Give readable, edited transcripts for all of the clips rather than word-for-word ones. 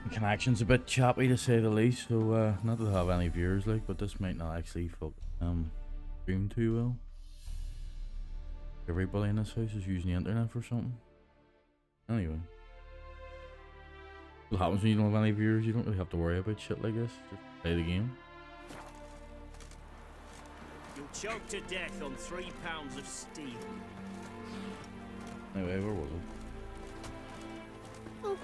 The connection's a bit choppy to say the least, so not to have any viewers like, but this might not actually stream too well. Everybody in this house is using the internet for something. Anyway. What happens when you don't have any viewers? You don't really have to worry about shit like this. Just play the game. You'll choke to death on 3 pounds of steel. Anyway, where was it? Oh.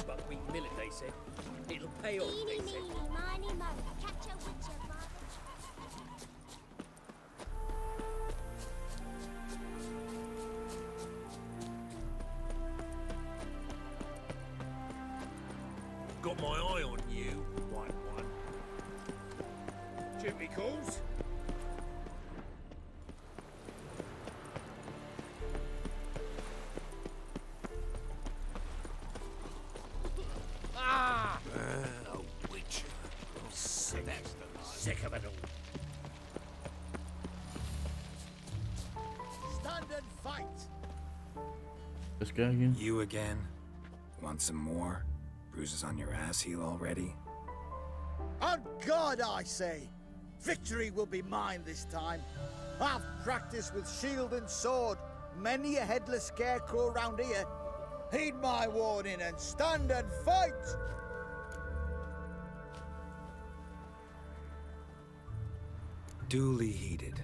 Buckwheat millet, they say. It'll pay off, they say. Miny, mo. Catch a witcher, father. Got my eye on you, white one. Duty calls. Ah! Oh, witcher. Oh, sick of it all. Stand and fight! This guy again? You again? Want some more? Bruises on your ass heel already? On God, I say! Victory will be mine this time. I've practiced with shield and sword. Many a headless scarecrow round here. Heed my warning and stand and fight! Duly heeded.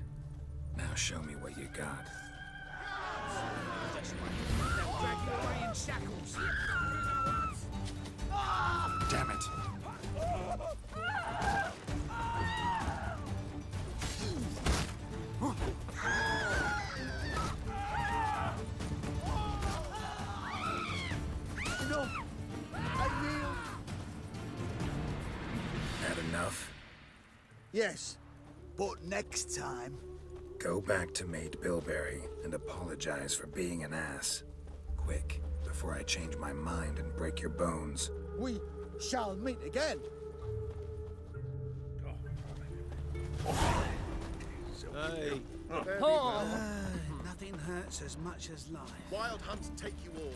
Now show me what you got. They'll drag you away in shackles. Damn it! Enough! I yield! Had enough? Yes, but next time... Go back to Maid Bilberry and apologize for being an ass. Quick, before I change my mind and break your bones. we shall meet again. Hey. Nothing hurts as much as life. Wild hunts take you all.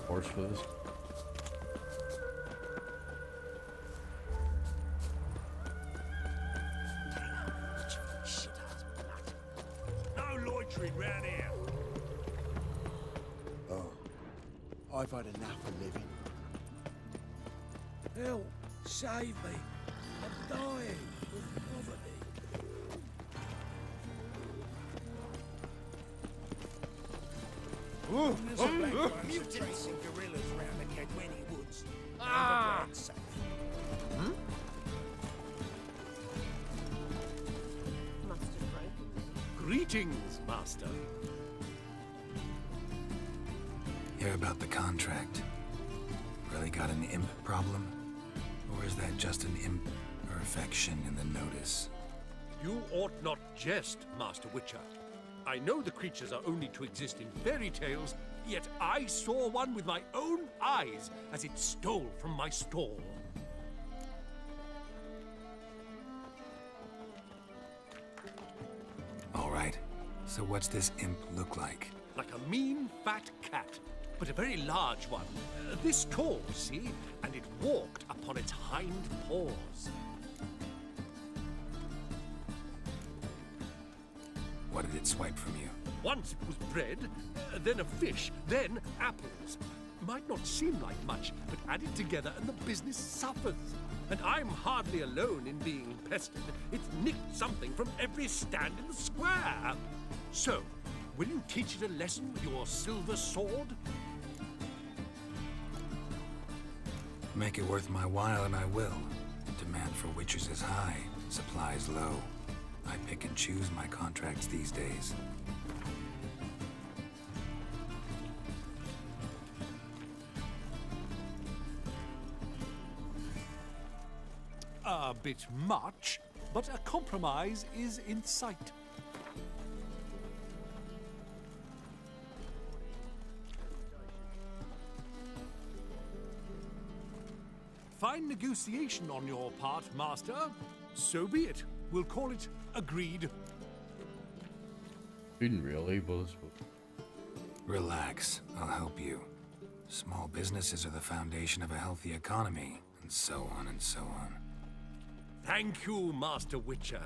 Horse for this. No loitering round here. I've had enough of living. Help! Save me! I'm dying of poverty. There's a black ones are tracing gorillas round the Kedweni woods. Ah! Greetings, master. Hear about the contract? Really got an imp problem? Or is that just an imp or affection in the notice? You ought not jest, Master Witcher. I know the creatures are only to exist in fairy tales, yet I saw one with my own eyes as it stole from my stall. All right, so what's this imp look like? Like a mean, fat cat, but a very large one. This tall, see? And it walked upon its hind paws. What did it swipe from you? Once it was bread, then a fish, then apples. Might not seem like much, but added together and the business suffers. And I'm hardly alone in being pestered. It's nicked something from every stand in the square. So, will you teach it a lesson with your silver sword? Make it worth my while and I will. Demand for witches is high, supplies low. I pick and choose my contracts these days. A bit much, but a compromise is in sight. Fine negotiation on your part, Master. So be it. We'll call it agreed. Didn't really, but it's... Relax, I'll help you. Small businesses are the foundation of a healthy economy, and so on and so on. Thank you, Master Witcher.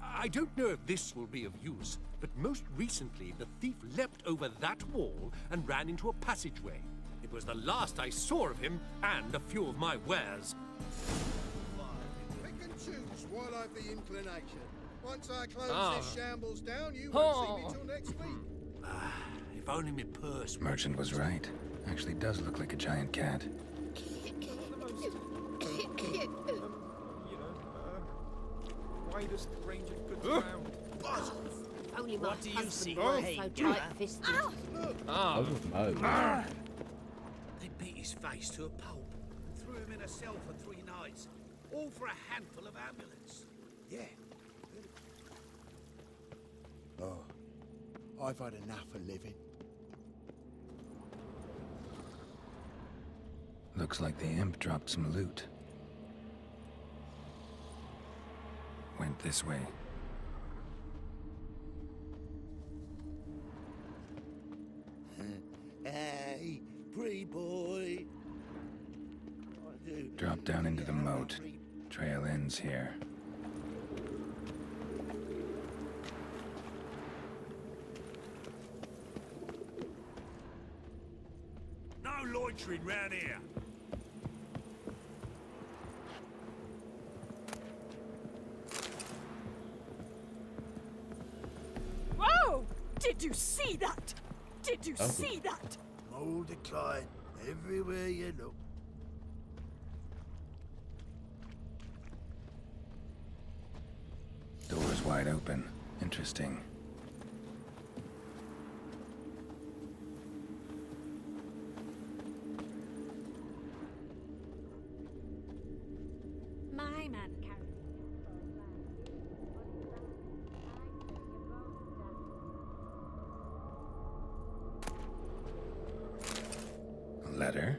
I don't know if this will be of use, but most recently the thief leapt over that wall and ran into a passageway. It was the last I saw of him and a few of my wares. Pick and choose while I've the inclination. Once I close this shambles down, you won't see me till next week. If only my purse... Merchant was right. Actually does look like a giant cat. Widest range of goods around. If only my husband Oh, weren't so tight-fisted. I don't know. They beat his face to a pulp and threw him in a cell for 3 nights, all for a handful of amulets. Yeah. Oh, I've had enough of living. Looks like the imp dropped some loot. Went this way. Hey, pretty boy. Drop down into the moat. Trail ends here. No loitering round here. Whoa! Did you see that? Did you see that? Mold decline everywhere you look. Door's wide open. Interesting. My man carries A letter?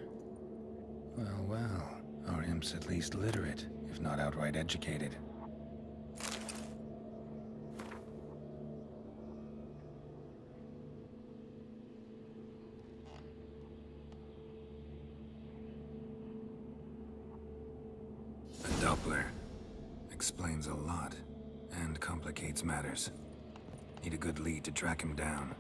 Well, well. Our imp's at least literate, if not outright educated. A Doppler. Explains a lot, and complicates matters. Need a good lead to track him down.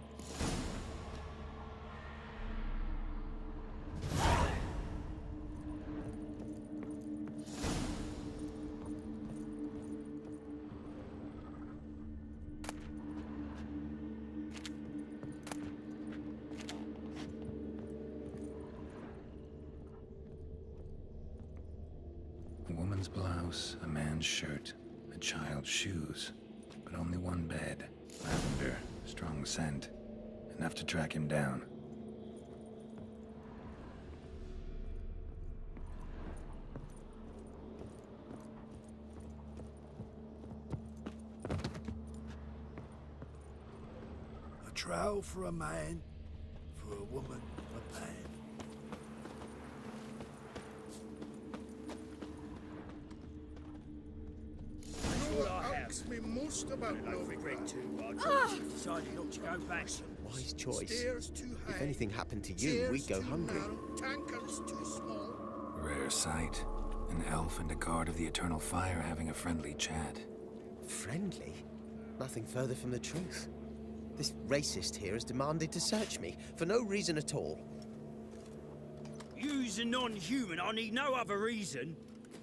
A woman's blouse, a man's shirt, a child's shoes, but only one bed. Lavender, strong scent. Enough to track him down. A trowel for a man, for a woman, a pan. Ask me most about Regret to decided not to go back. Wise choice. Stairs too high. If anything happened to you, we'd go Chairs too hungry. narrow, Tankards too small. Rare sight. An elf and a guard of the Eternal Fire having a friendly chat. Friendly? Nothing further from the truth. This racist here has demanded to search me, for no reason at all. You's a non-human. I need no other reason.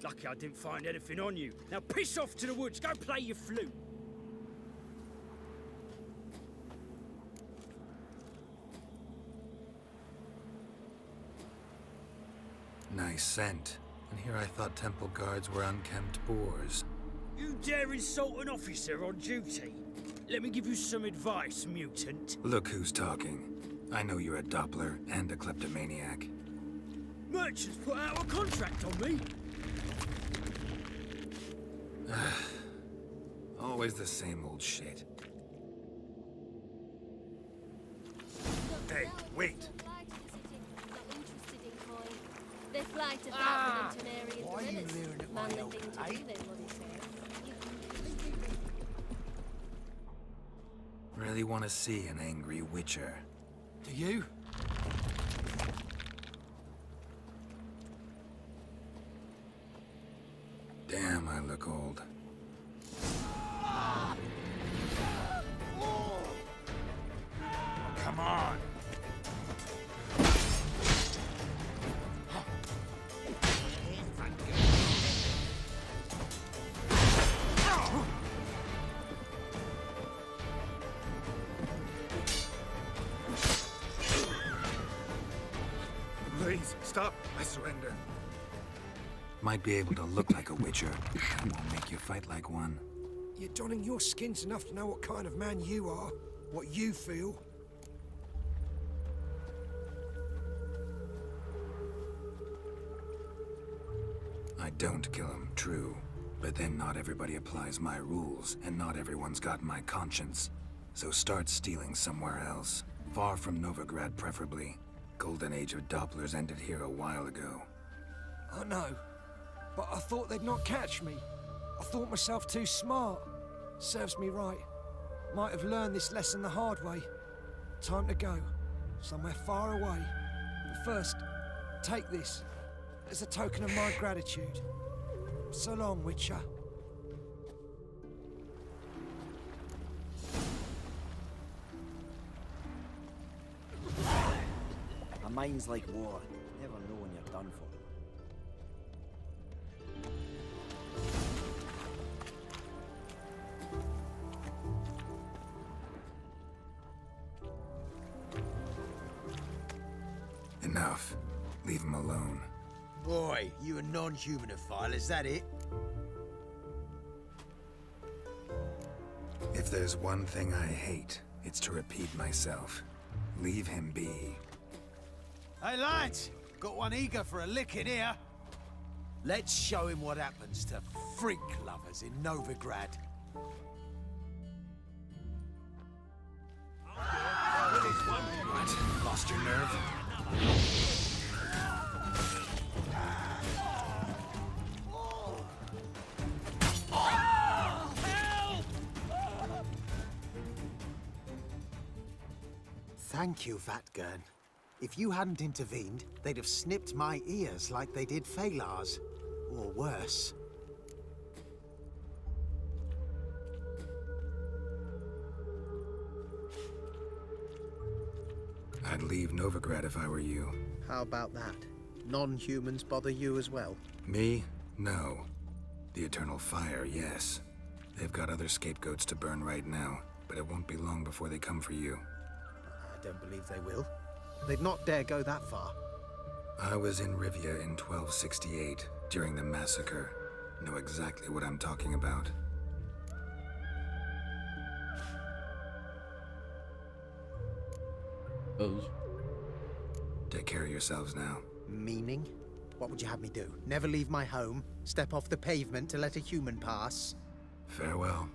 Lucky I didn't find anything on you. Now piss off to the woods. Go play your flute. Nice scent. And here I thought temple guards were unkempt boors. You dare insult an officer on duty? Let me give you some advice, mutant. Look who's talking. I know you're a Doppler and a kleptomaniac. Merchants put out a contract on me. Always the same old shit. Hey, wait. They fly to Falcon and Tenerian Why are you gorillas. leering at my Manly old thing to eye? do, they bloody say. Really want to see an angry Witcher. Do you? Damn, I look old. Come on. Please, stop. I surrender. Might be able to look like a Witcher. That won't make you fight like one. You're donning your skins enough to know what kind of man you are, what you feel. I don't kill him, true. But then not everybody applies my rules, and not everyone's got my conscience. So start stealing somewhere else. Far from Novigrad, preferably. Golden age of Dopplers ended here a while ago. I know, but I thought they'd not catch me. I thought myself too smart. Serves me right. Might have learned this lesson the hard way. Time to go. Somewhere far away. But first, take this as a token of my gratitude. So long, Witcher. A mind's like water. Never know when you're done for. Enough. Leave him alone. Boy, you a non-humanophile, is that it? If there's one thing I hate, it's to repeat myself. Leave him be. Hey lads, got one eager for a lick in here. Let's show him what happens to freak lovers in Novigrad. What? Lost your nerve? Thank you, Vatgern. If you hadn't intervened, they'd have snipped my ears like they did Phalar's. Or worse. I'd leave Novigrad if I were you. How about that? Non-humans bother you as well? Me? No. The Eternal Fire, yes. They've got other scapegoats to burn right now, but it won't be long before they come for you. I don't believe they will. They'd not dare go that far. I was in Rivia in 1268, during the massacre. Know exactly what I'm talking about. Those. Take care of yourselves now. Meaning? What would you have me do? Never leave my home? Step off the pavement to let a human pass? Farewell.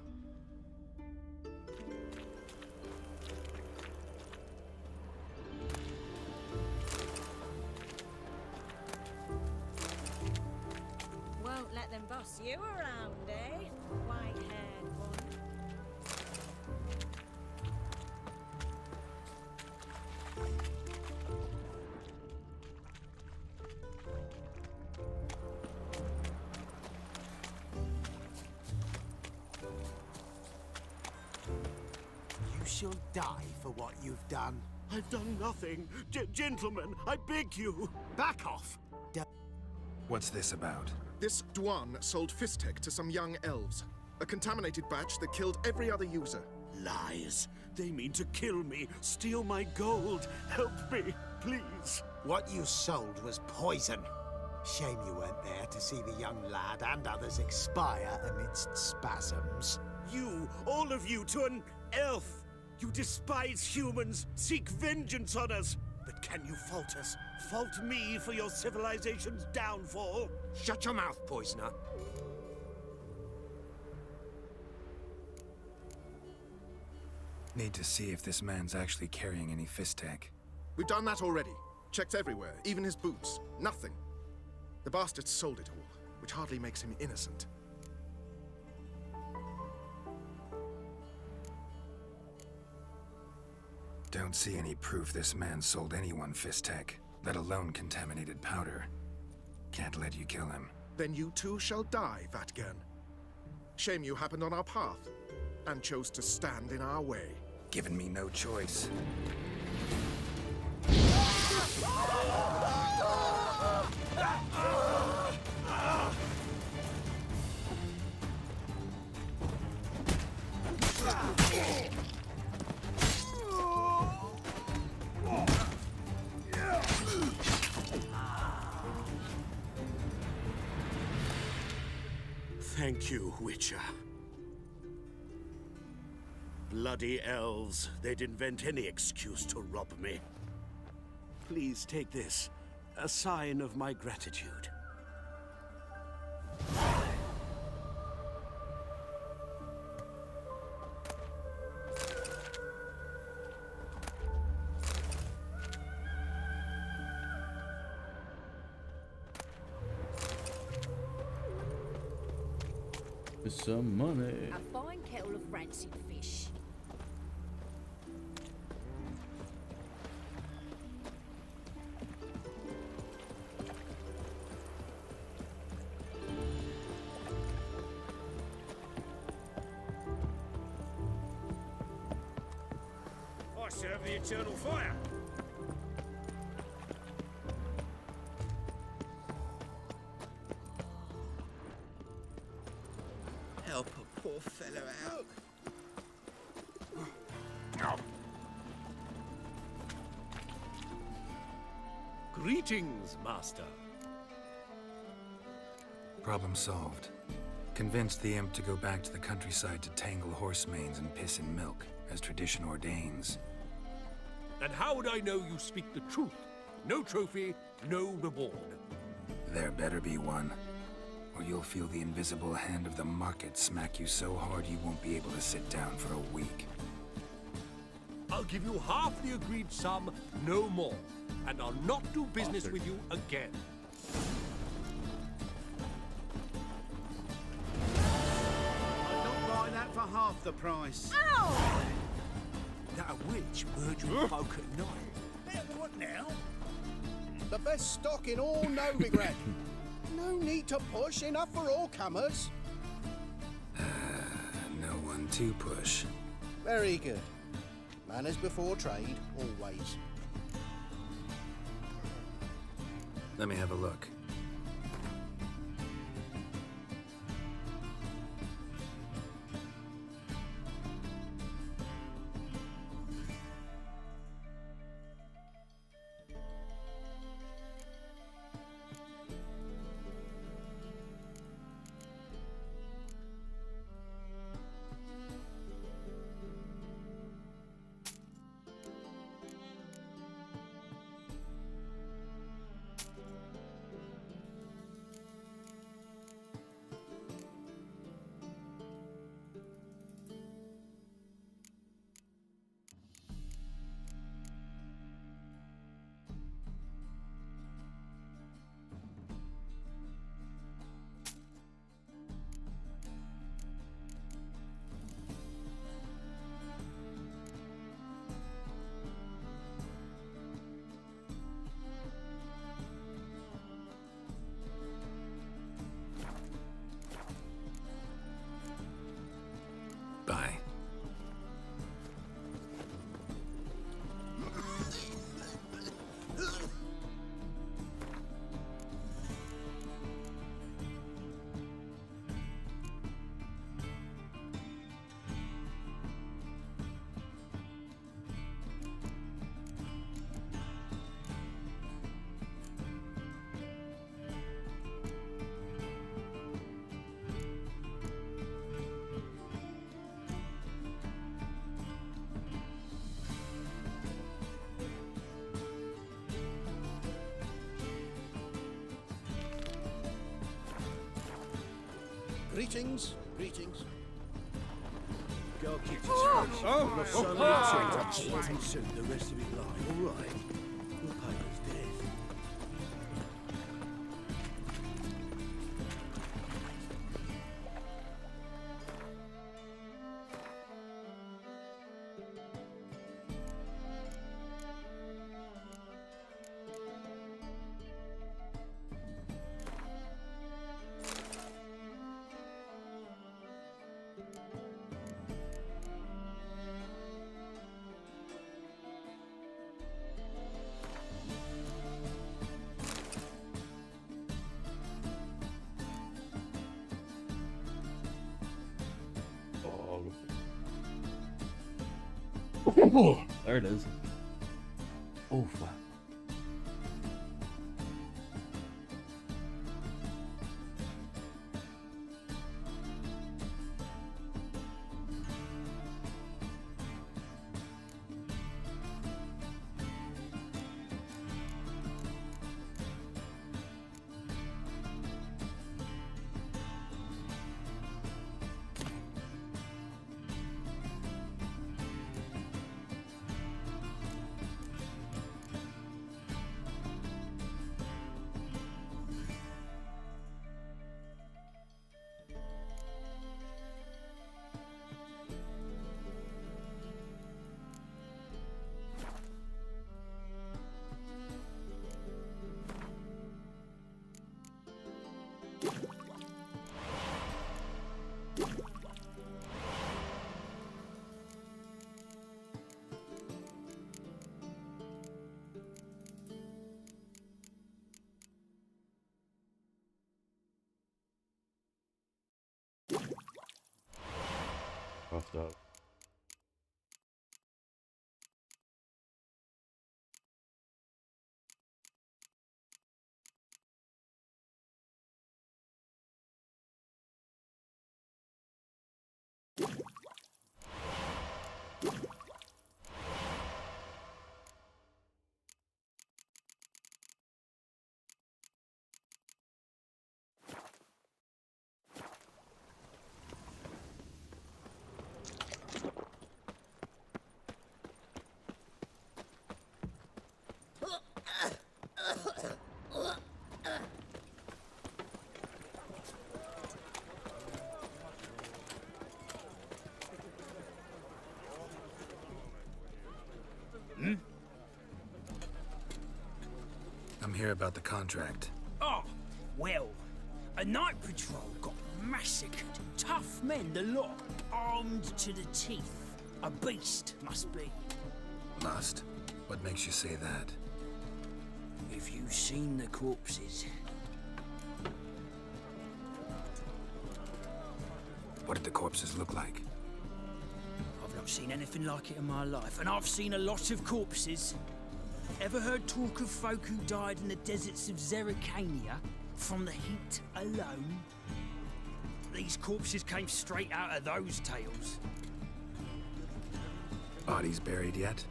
Won't let them boss you around, eh? White-haired one. You shall die for what you've done. I've done nothing. Gentlemen, I beg you. Back off! What's this about? This Dwan sold Fistek to some young elves. A contaminated batch that killed every other user. Lies. They mean to kill me, steal my gold. Help me, please. What you sold was poison. Shame you weren't there to see the young lad and others expire amidst spasms. You, all of you, to an elf! You despise humans, seek vengeance on us! But can you fault us? Fault me for your civilization's downfall? Shut your mouth, poisoner. Need to see if this man's actually carrying any Fistek. We've done that already. Checked everywhere, even his boots. Nothing. The bastard sold it all, which hardly makes him innocent. Don't see any proof this man sold anyone Fistek, let alone contaminated powder. Can't let you kill him. Then you too shall die, Vatgern. Shame you happened on our path, and chose to stand in our way. Given me no choice. Thank you, Witcher. Bloody elves. They'd invent any excuse to rob me. Please take this, a sign of my gratitude. For some money. A fine kettle of rancid fish. I serve the eternal fire. Help a poor fellow out. Greetings, Master. Problem solved. Convinced the imp to go back to the countryside to tangle horse manes and piss in milk, as tradition ordains. And how would I know you speak the truth? No trophy, no reward. There better be one, or you'll feel the invisible hand of the market smack you so hard you won't be able to sit down for a week. I'll give you half the agreed sum, no more. And I'll not do business with you again. I'm not buying that for half the price. Ow! That a witch murdering folk at night. Yeah, what now? The best stock in all Novigrad. No need to push, enough for all comers. No one to push. Very good. Manners before trade, always. Let me have a look. Greetings, greetings. Go get his face. Oh, Got so many times to suit the rest of his life. All right. We'll pay his death. Oh, there it is. Oh, fuck. Roughed up. I'm here about the contract. Oh, well, a night patrol got massacred. Tough men, the lot, armed to the teeth. A beast, must be. Must? What makes you say that? If you've seen the corpses. What did the corpses look like? I've not seen anything like it in my life, and I've seen a lot of corpses. Ever heard talk of folk who died in the deserts of Zerrikania from the heat alone? These corpses came straight out of those tales. Bodies buried yet?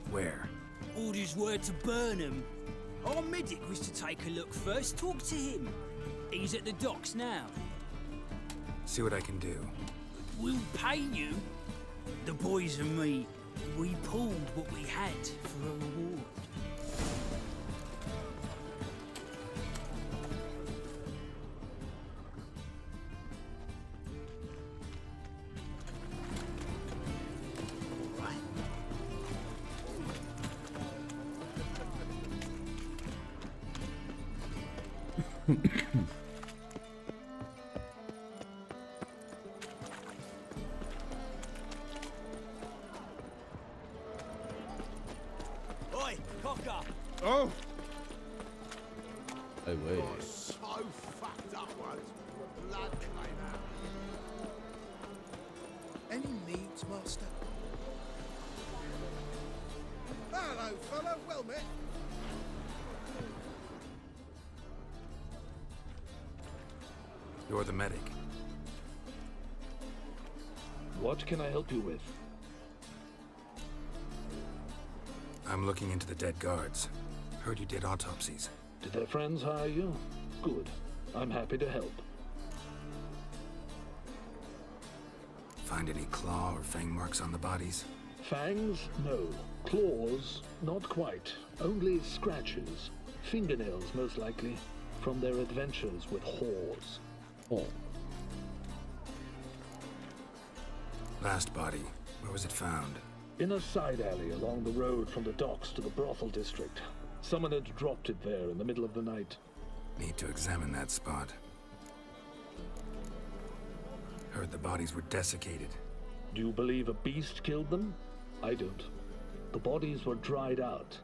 Where? Orders were to burn them. Our medic was to take a look first, talk to him. He's at the docks now. See what I can do. We'll pay you. The boys and me, we pulled what we had for a reward. Oi, cocker! Oh! Oh, wait. Oh, so fucked up once. Blood came out. Any needs, Master? Hello, fellow. Well met. You're the medic. What can I help you with? I'm looking into the dead guards. Heard you did autopsies. Did their friends hire you? Good. I'm happy to help. Find any claw or fang marks on the bodies? Fangs? No. Claws? Not quite. Only scratches. Fingernails, most likely, from their adventures with whores. Oh. Last body. Where was it found? In a side alley along the road from the docks to the brothel district. Someone had dropped it there in the middle of the night. Need to examine that spot. Heard the bodies were desiccated. Do you believe a beast killed them? I don't. The bodies were dried out.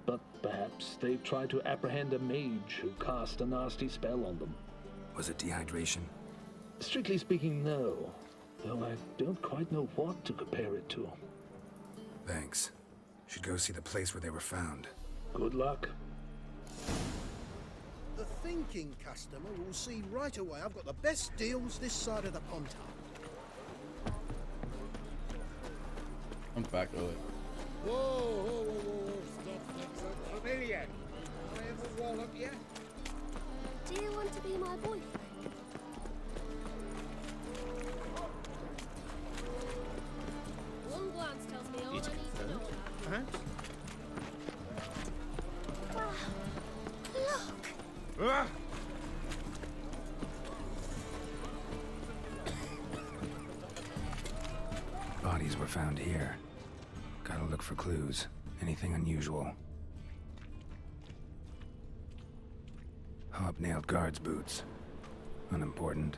But perhaps they tried to apprehend a mage who cast a nasty spell on them. Was it dehydration? Strictly speaking, no. Though I don't quite know what to compare it to. Thanks. Should go see the place where they were found. Good luck. The thinking customer will see right away I've got the best deals this side of the pond. I'm back early. Whoa, whoa, whoa, whoa, stop, that's so familiar. I ever wallop you? Do you want to be my boyfriend? One glance tells me all I need to know. Perhaps? Wow. Look! Bodies were found here. Gotta look for clues. Anything unusual. Hobnailed guard's boots. Unimportant.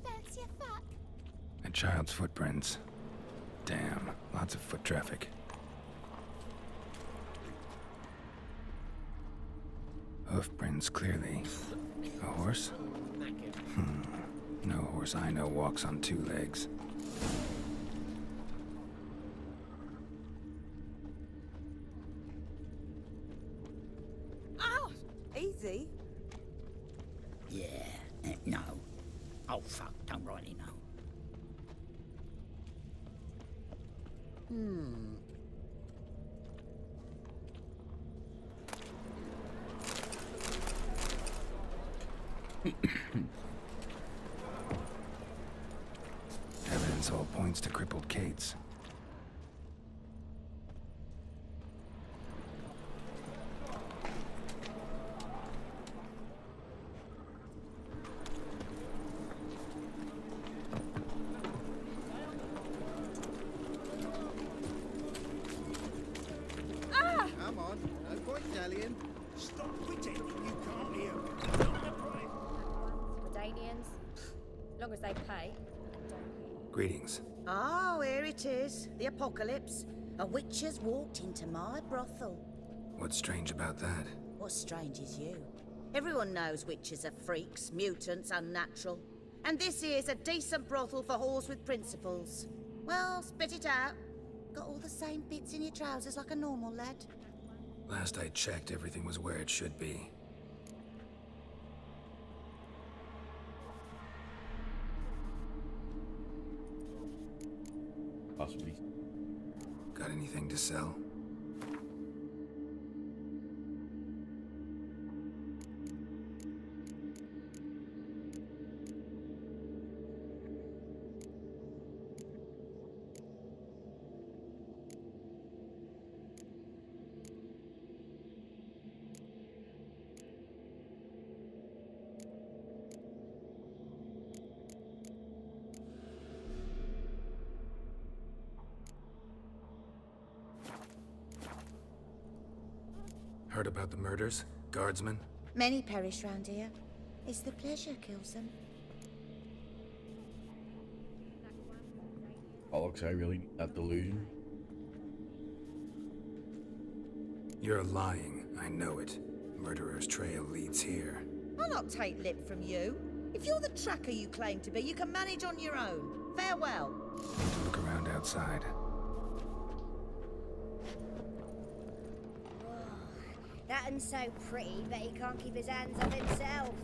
Fancy a fuck? A child's footprints. Damn, lots of foot traffic. Hoof prints, clearly. A horse? No horse I know walks on two legs. Oh, easy. Yeah, no. Oh, fuck, don't rightly know. Evidence all points to crippled Kate's. Come on, no point dallying. Stop quitting! You can't hear. Redanians. Long as they pay. Greetings. Oh, here it is. The apocalypse. A witch has walked into my brothel. What's strange about that? What's strange is you. Everyone knows witches are freaks, mutants, unnatural. And this here's a decent brothel for whores with principles. Well, spit it out. Got all the same bits in your trousers like a normal lad. Last I checked, everything was where it should be. Possibly. Got anything to sell? Heard about the murders? Guardsmen? Many perish round here. It's the pleasure kills them. Bollocks, I really that delusion. You're lying, I know it. Murderer's trail leads here. I'll not take lip from you. If you're the tracker you claim to be, you can manage on your own. Farewell. Need to look around outside. That one's so pretty, but he can't keep his hands off himself.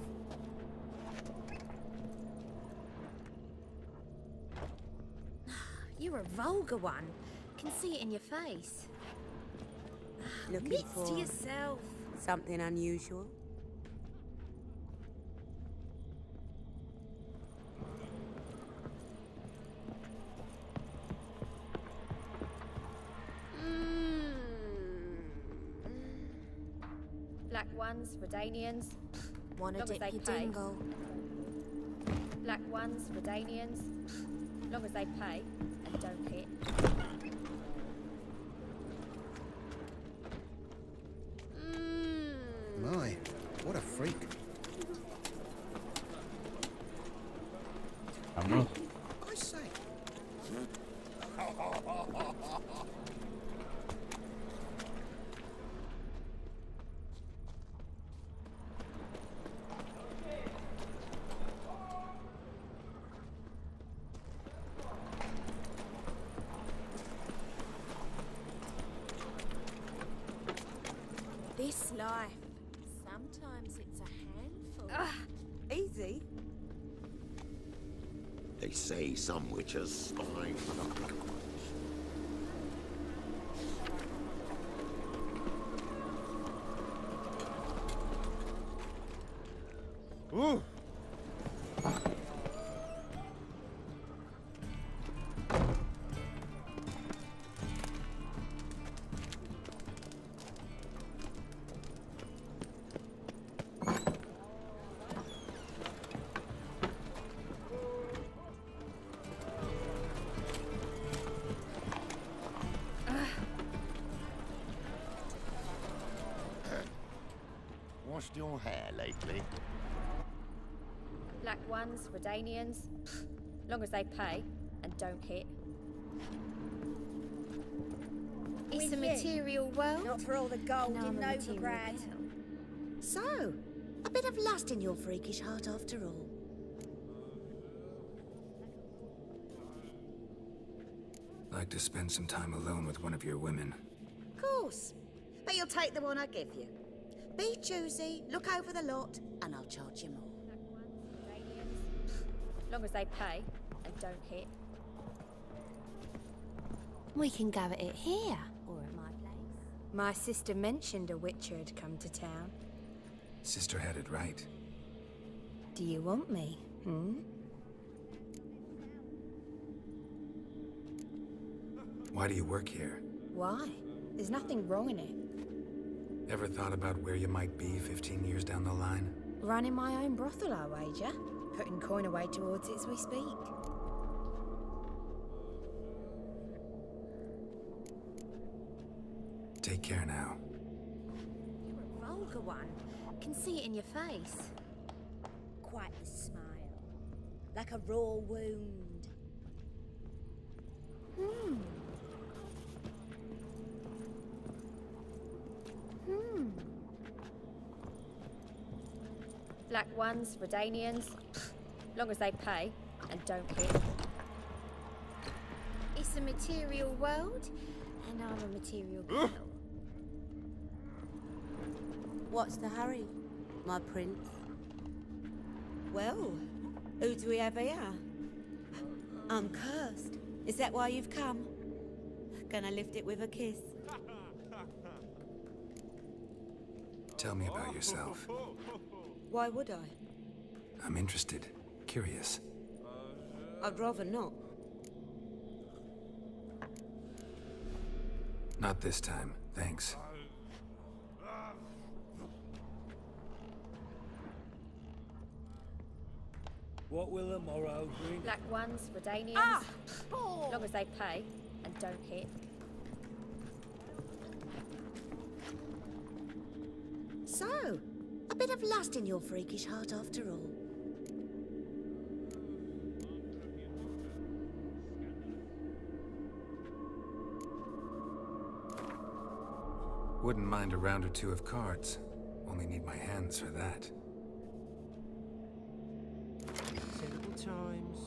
You're a vulgar one. Can see it in your face. Looking Admit for to yourself. something unusual. ones, Redanians. Wanna Long as dip they your pay. dingle? Black ones, Redanians. Long as they pay and don't hit. My, what a freak. I'm not. I say. This life. Sometimes it's a handful. Easy. They say some witches spy for the Black Ones. Ooh. Washed your hair lately? Black ones, Redanians. Long as they pay and don't hit. It's With a you. material world. Not for all the gold and I'm in a material Novigrad. girl. So, a bit of lust in your freakish heart after all. Like to spend some time alone with one of your women. Of course. But you'll take the one I give you. Be choosy, look over the lot, and I'll charge you more. Long as they pay and don't hit. We can go at it here, or at my place. My sister mentioned a witcher had come to town. Sister had it right. Do you want me? Why do you work here? Why? There's nothing wrong in it. Ever thought about where you might be 15 years down the line? Running my own brothel, I wager. Putting coin away towards it as we speak. Take care now. You're a vulgar one. Can see it in your face. Quite the smile. Like a raw wound. Black ones, Redanians. Long as they pay and don't hit. It's a material world, and I'm a material girl. What's the hurry, my prince? Well, who do we have here? I'm cursed. Is that why you've come? Gonna lift it with a kiss? Tell me about yourself. Why would I? I'm interested. Curious. I'd rather not. Not this time, thanks. What will the morrow bring? Black ones, Redanians. Long as they pay and don't hit. So, a bit of lust in your freakish heart after all. Wouldn't mind a round or two of cards. Only need my hands for that. Simple times.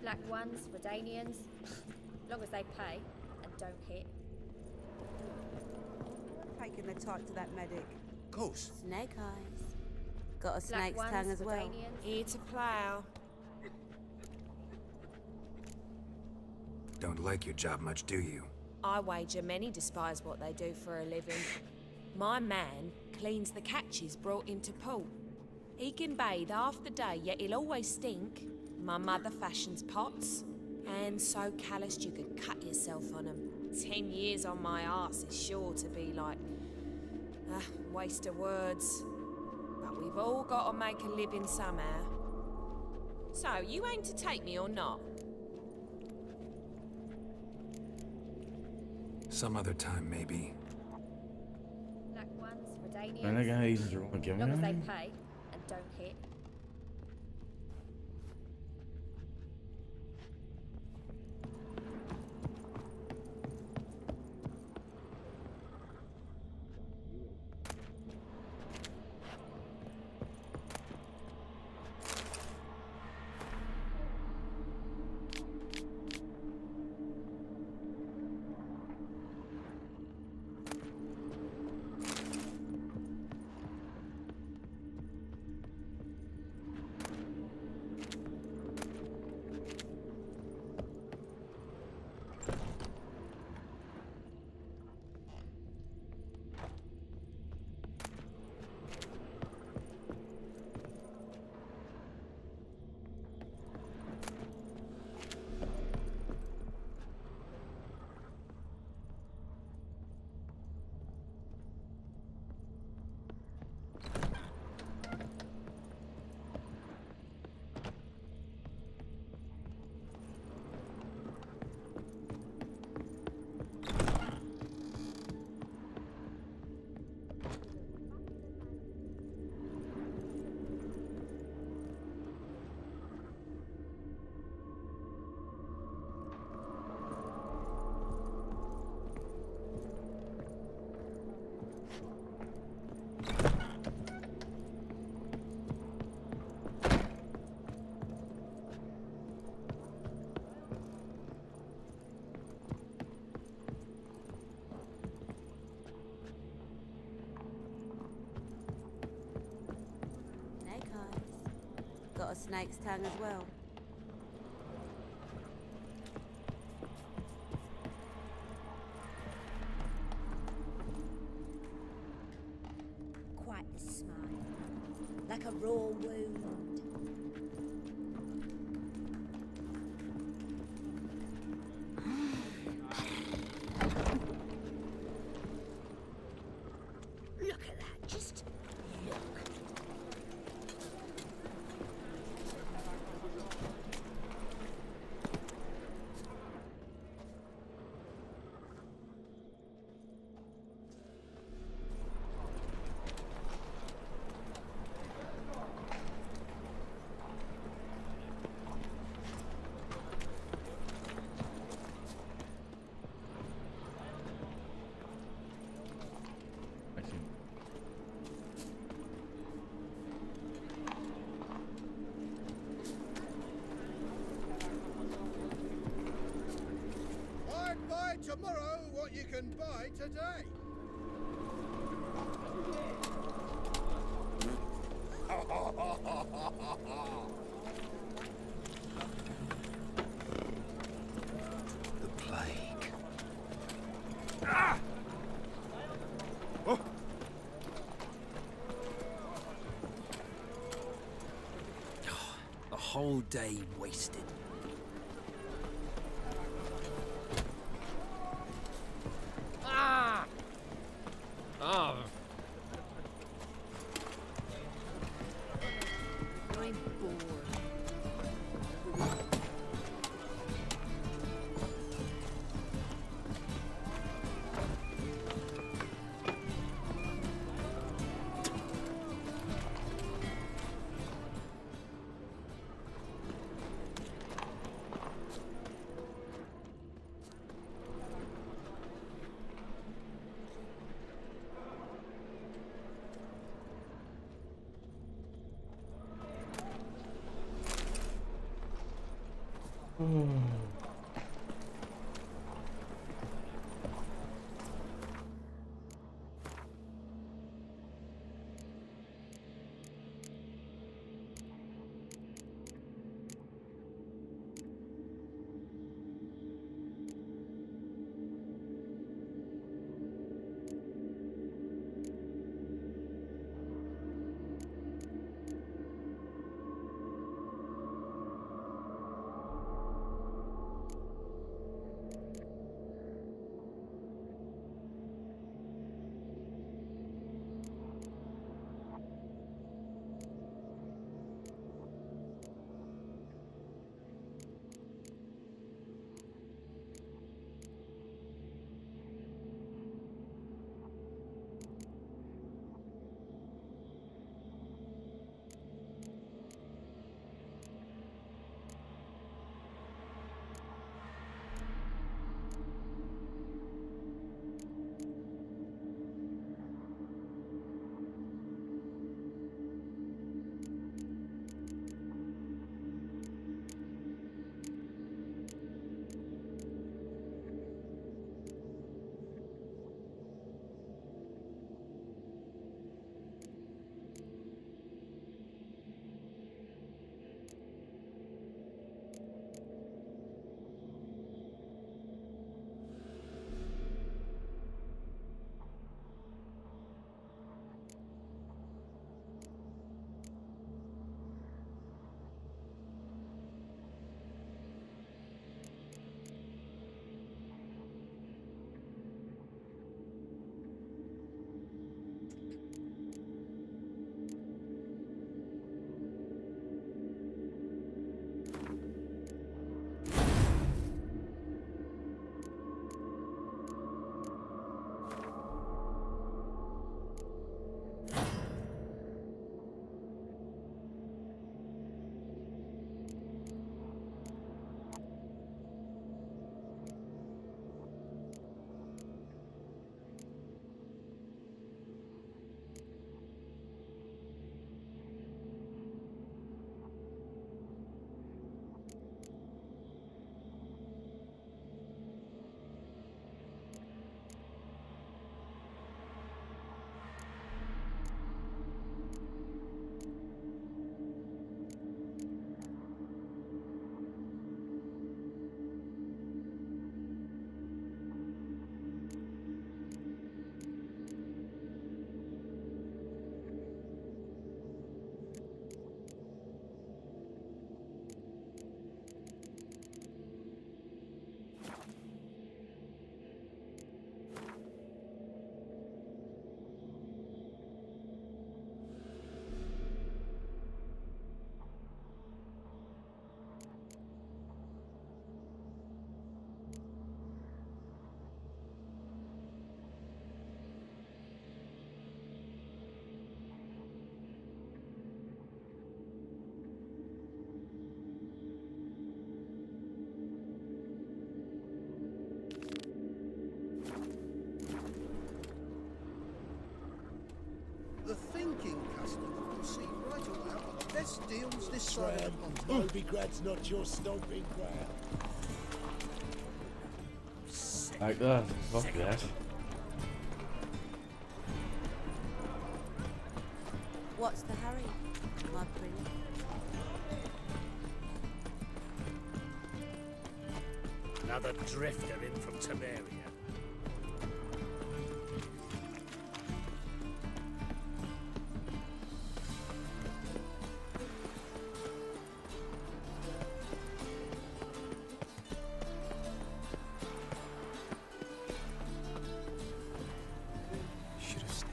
Black ones, Redanians. Long as they pay and don't hit. Taking the type to that medic. Course. Snake eyes. Got a Black snake's ones, tongue as well. Redanians. Here to plough. Don't like your job much, do you? I wager many despise what they do for a living. My man cleans the catches brought into port. He can bathe half the day, yet he'll always stink. My mother fashions pots, and so calloused you could cut yourself on them. 10 years on my arse is sure to be like waste of words. But we've all got to make a living somehow. So, you aim to take me or not? Some other time, maybe. Black ones, Redanians. Renegades are gonna give me Long as they anything? pay and don't hit. Got a snake's tongue as well. Quite the smile. Like a raw wound. Look at that, just look. Buy tomorrow what you can buy today. The plague. Ah! Oh. A whole day wasted. Ah! I'm bored. The thinking customer can see right away the best deals this side of the pond. Novigrad's not your stomping ground. Like that. Fuck that. What's the hurry, my prince? Another drifter in from Temeria. Should have stayed.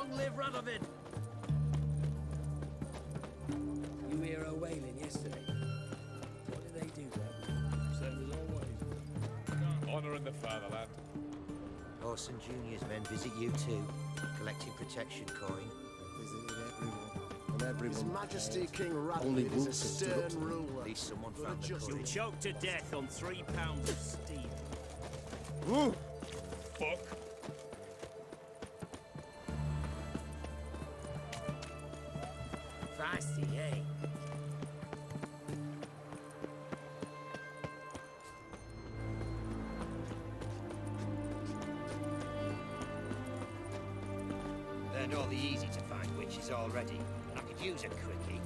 Long live Radovid! You hear her wailing yesterday? What did they do there? Same as always. Honouring the fatherland. Orson Jr.'s men visit you too, collecting protection coin. Visited everyone. And everyone. His Majesty King Only Radovid is a wolves have stood up stern to him. ruler. At least someone But found the just- coin. You'll choke to death on 3 pounds of steel. Woo! Fuck. Feisty, eh? Learned all the easy to find witches already, and I could use a quickie.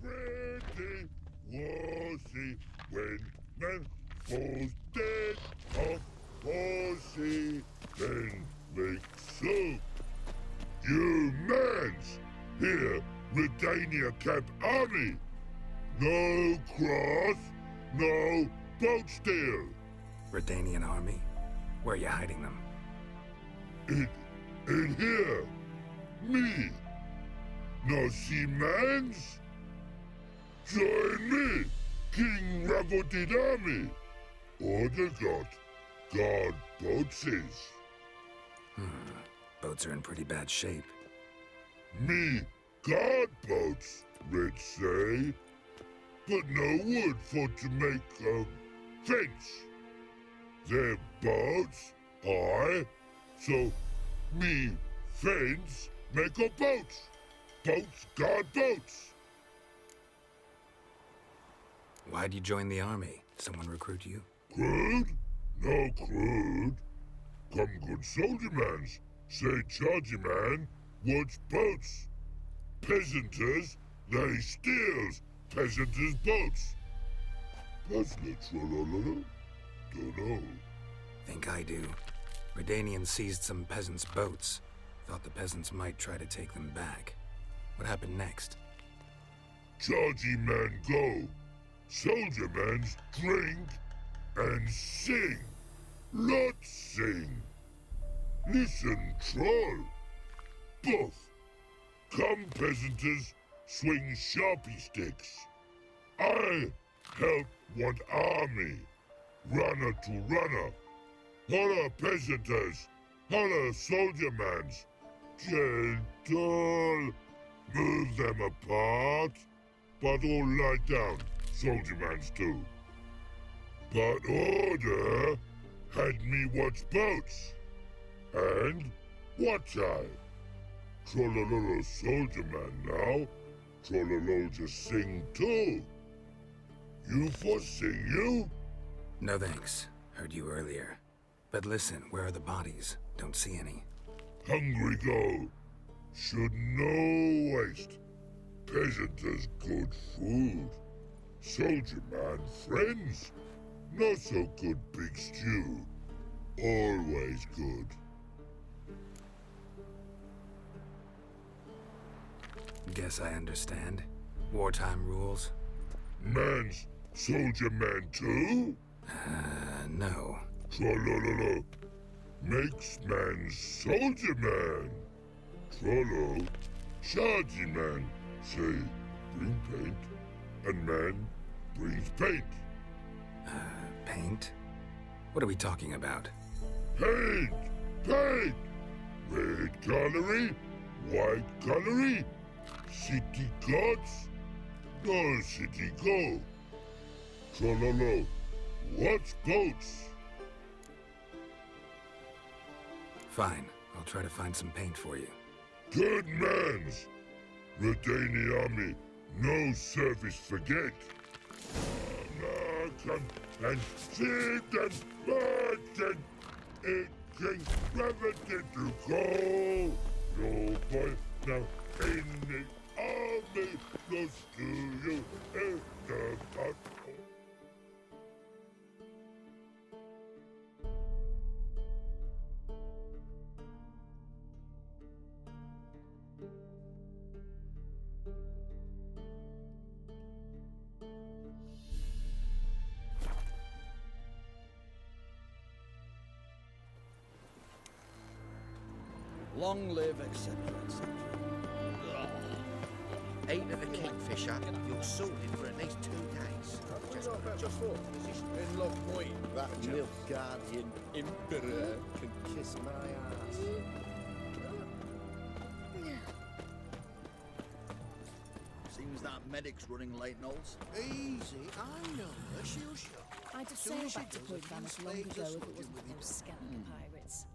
Ready was he when man falls dead off horsey, then makes so. You mans, here, Redania Camp Army. No cross, no boat steal. Redanian army? Where are you hiding them? In here, me. No see mans? Join me, King Ravodid army. Order got guard boatses. Boats are in pretty bad shape. Me guard boats, Red say. But no wood for to make a fence. Their boats, aye. So me fence make a boats. Boats guard boats. Why'd you join the army? Someone recruit you? Crude? No crude. Come good soldier mans. Say chargy man wants boats. Peasanters, they steals peasanters' boats. Puzzler trollololo? Dunno. Think I do. Redanians seized some peasants' boats. Thought the peasants might try to take them back. What happened next? Chargy man go. Soldier mans drink and sing. Lot sing. Listen, troll. Buff. Come, peasanters, swing sharpie sticks. I help want army. Runner to runner. Holla, peasanters. Holla, soldier mans. Gentle. Move them apart. But all lie down. Soldier mans too. But order had me watch boats. And watch I. Trollololo soldier man now. Trollolo just sing too. You for sing you? No thanks. Heard you earlier. But listen, where are the bodies? Don't see any. Hungry go. Should no waste. Peasant has good food. Soldier man friends. Not so good big stew. Always good. Guess I understand. Wartime rules? Man's soldier man too? No. Trollololo. Makes man soldier man. Trollo. Chargy man. Say, bring paint. And man brings paint. Paint? What are we talking about? Paint! Paint! Red colory, white colory, city gods, no city go. Trollolo, what's boats? Fine, I'll try to find some paint for you. Good mans! Redani army, no service forget. Come and sit and march and it can gravity to go. No boy now in the army goes to you in the battle. Long live, etc., etc. Ain't it a kingfisher? You're sorted for at least 2 days. In Loch Point, that Milk Guardian Emperor can kiss my ass. Seems that medic's running late, Knowles. Easy, I know her, she'll show. I'd have Soon as sailed she back to does, Point a few Vanis long slaves ago are if it smudging wasn't with for those his- skeleton pirates.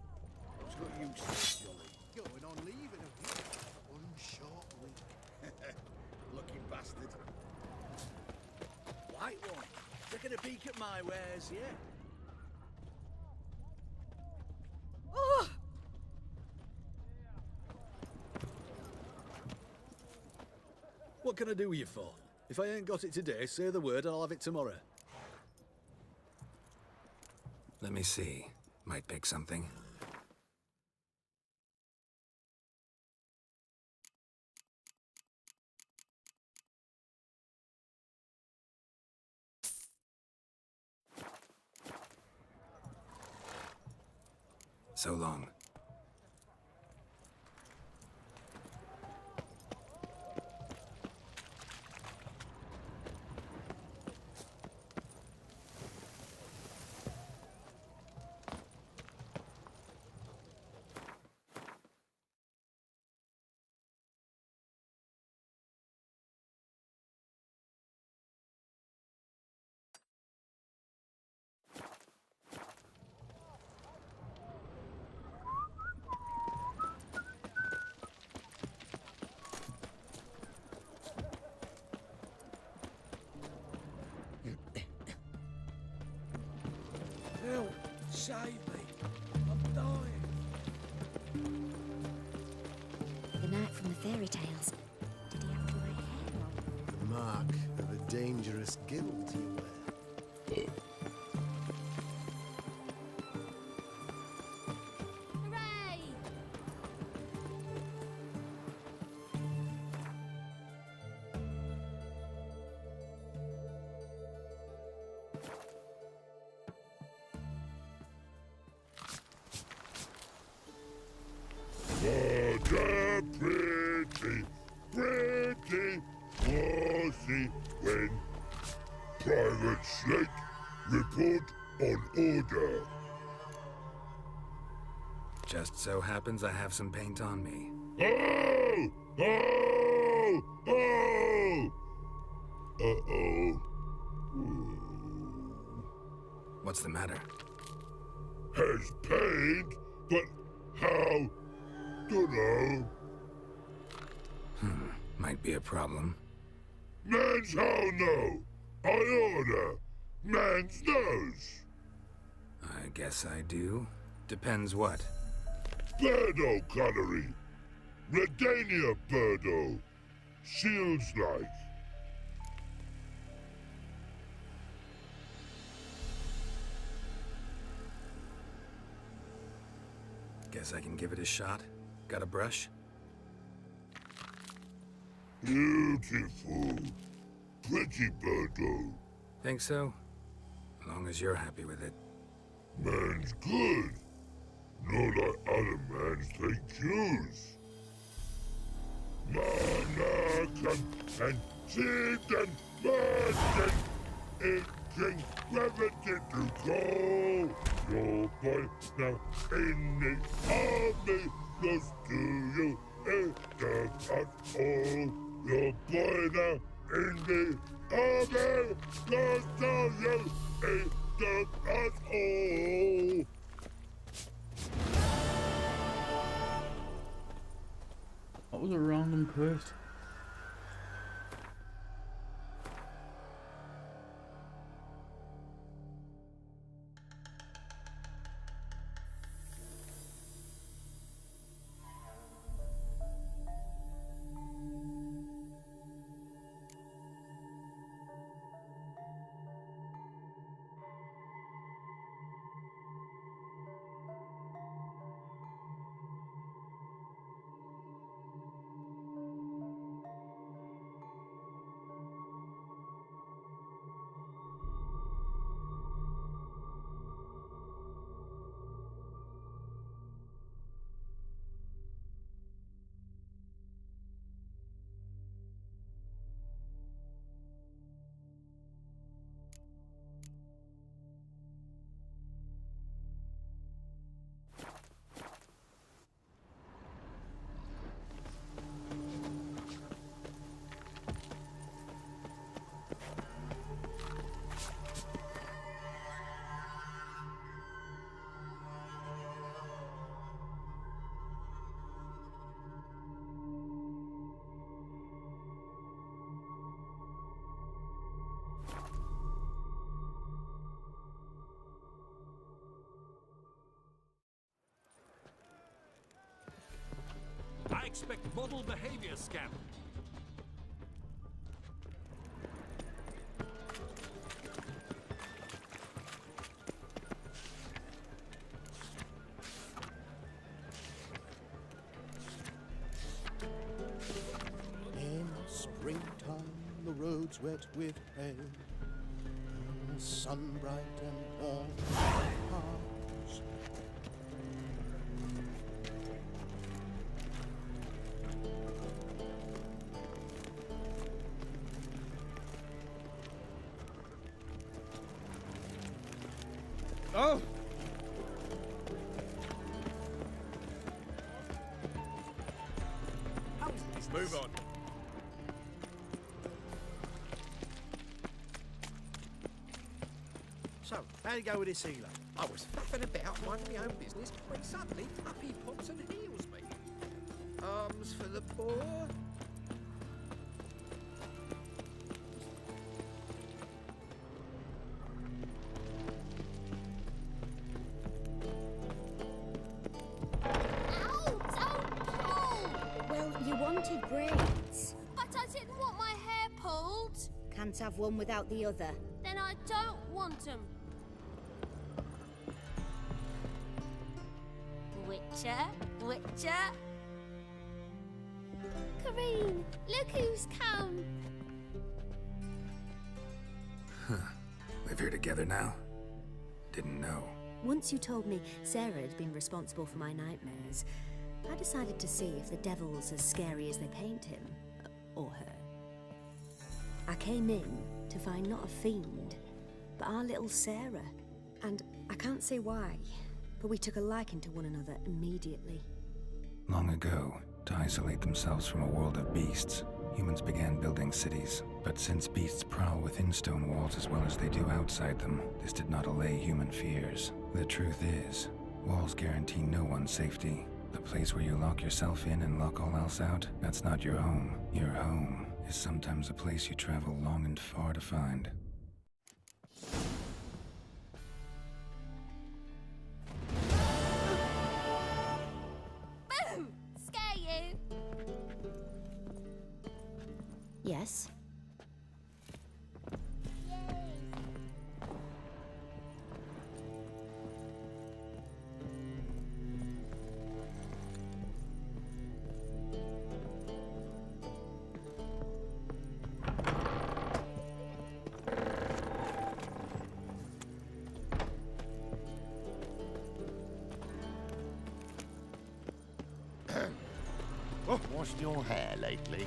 What's got you so jolly? Going on leave in a week. One short week. Lucky bastard. White one, taking a peek at my wares, yeah? Oh! What can I do with you for? If I ain't got it today, say the word and I'll have it tomorrow. Let me see. Might pick something. So long. Help! Save me! I'm dying! The knight from the fairy tales. Did he have my hair on? The mark of a dangerous guild you wear. Hooray! What a pretty, pretty was he when Private Slate report on order. Just so happens I have some paint on me. Oh! Oh! Oh! Uh-oh. What's the matter? Has paid, but how? Dunno. Might be a problem. Man's how no. I order. Man's nose. I guess I do. Depends what. Birdo Connery. Redania Birdo. Shields like. Guess I can give it a shot. Got a brush? Beautiful. Pretty Birdo. Think so? As long as you're happy with it. Man's good. Not like other mans they choose. Mana come and see them merchant. It can gravity to call. Your boy now in the army. Close to you. It does us all. Your boy now in the army. Close to you. It does us all. That was a random quest. I expect model behavior scan. In springtime, the roads wet with rain, the sun bright and warm hearts. Oh! Move on. So, how'd it go with this healer? I was faffing about minding my own business when suddenly up he pops and heals me. Arms for the poor. Well, you wanted braids. But I didn't want my hair pulled. Can't have one without the other. Then I don't want them. Witcher, Witcher. Kareen, look who's come. Live here together now? Didn't know. Once you told me Sarah had been responsible for my nightmares, I decided to see if the devil's as scary as they paint him. Or her. I came in to find not a fiend, but our little Sarah. And I can't say why, but we took a liking to one another immediately. Long ago, to isolate themselves from a world of beasts, humans began building cities. But since beasts prowl within stone walls as well as they do outside them, this did not allay human fears. The truth is, walls guarantee no one's safety. The place where you lock yourself in and lock all else out, that's not your home. Your home is sometimes a place you travel long and far to find. Boo! Scare you? Yes? Washed your hair lately?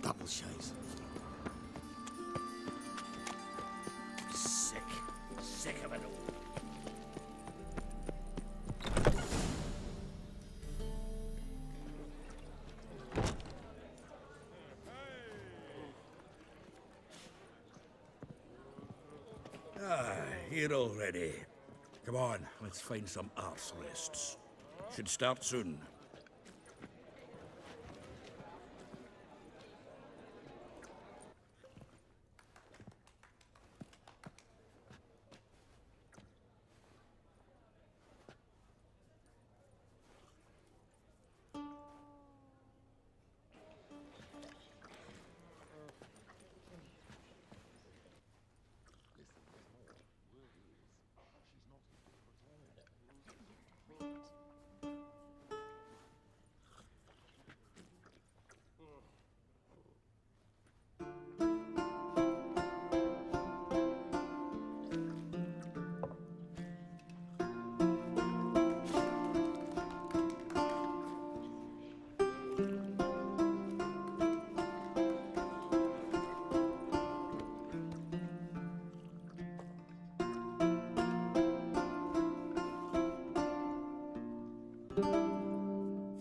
Double shades. Sick. Sick of it all. Here already. Come on, let's find some arse rests. Should start soon.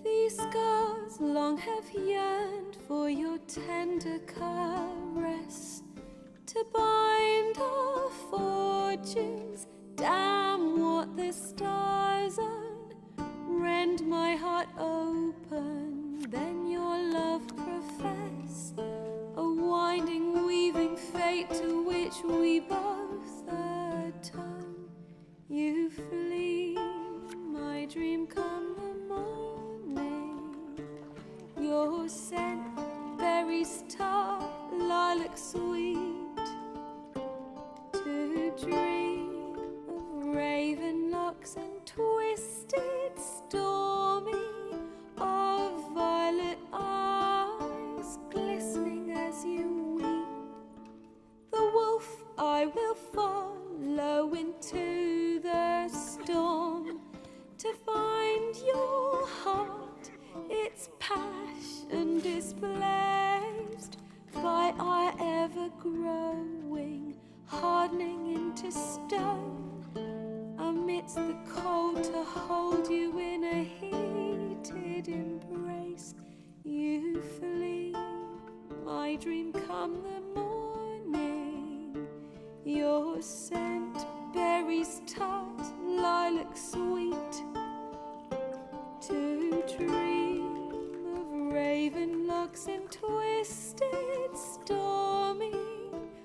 These scars long have yearned for your tender caress, to bind our fortunes. Damn what the stars own, rend my heart open, then your love profess, a winding, weaving fate to which we both atone. You flee, my dream come the morning. Your scent, berries tart, lilac sweet. To dream of raven locks and twisted, stormy, of violet eyes glistening as you weep. The wolf I will follow into the storm, to find your heart, its passion displaced by our ever-growing, hardening into stone, amidst the cold to hold you in a heated embrace. You flee, my dream come the morning, your scent, berries tart, lilac sweet. To dream of raven locks and twisted, stormy,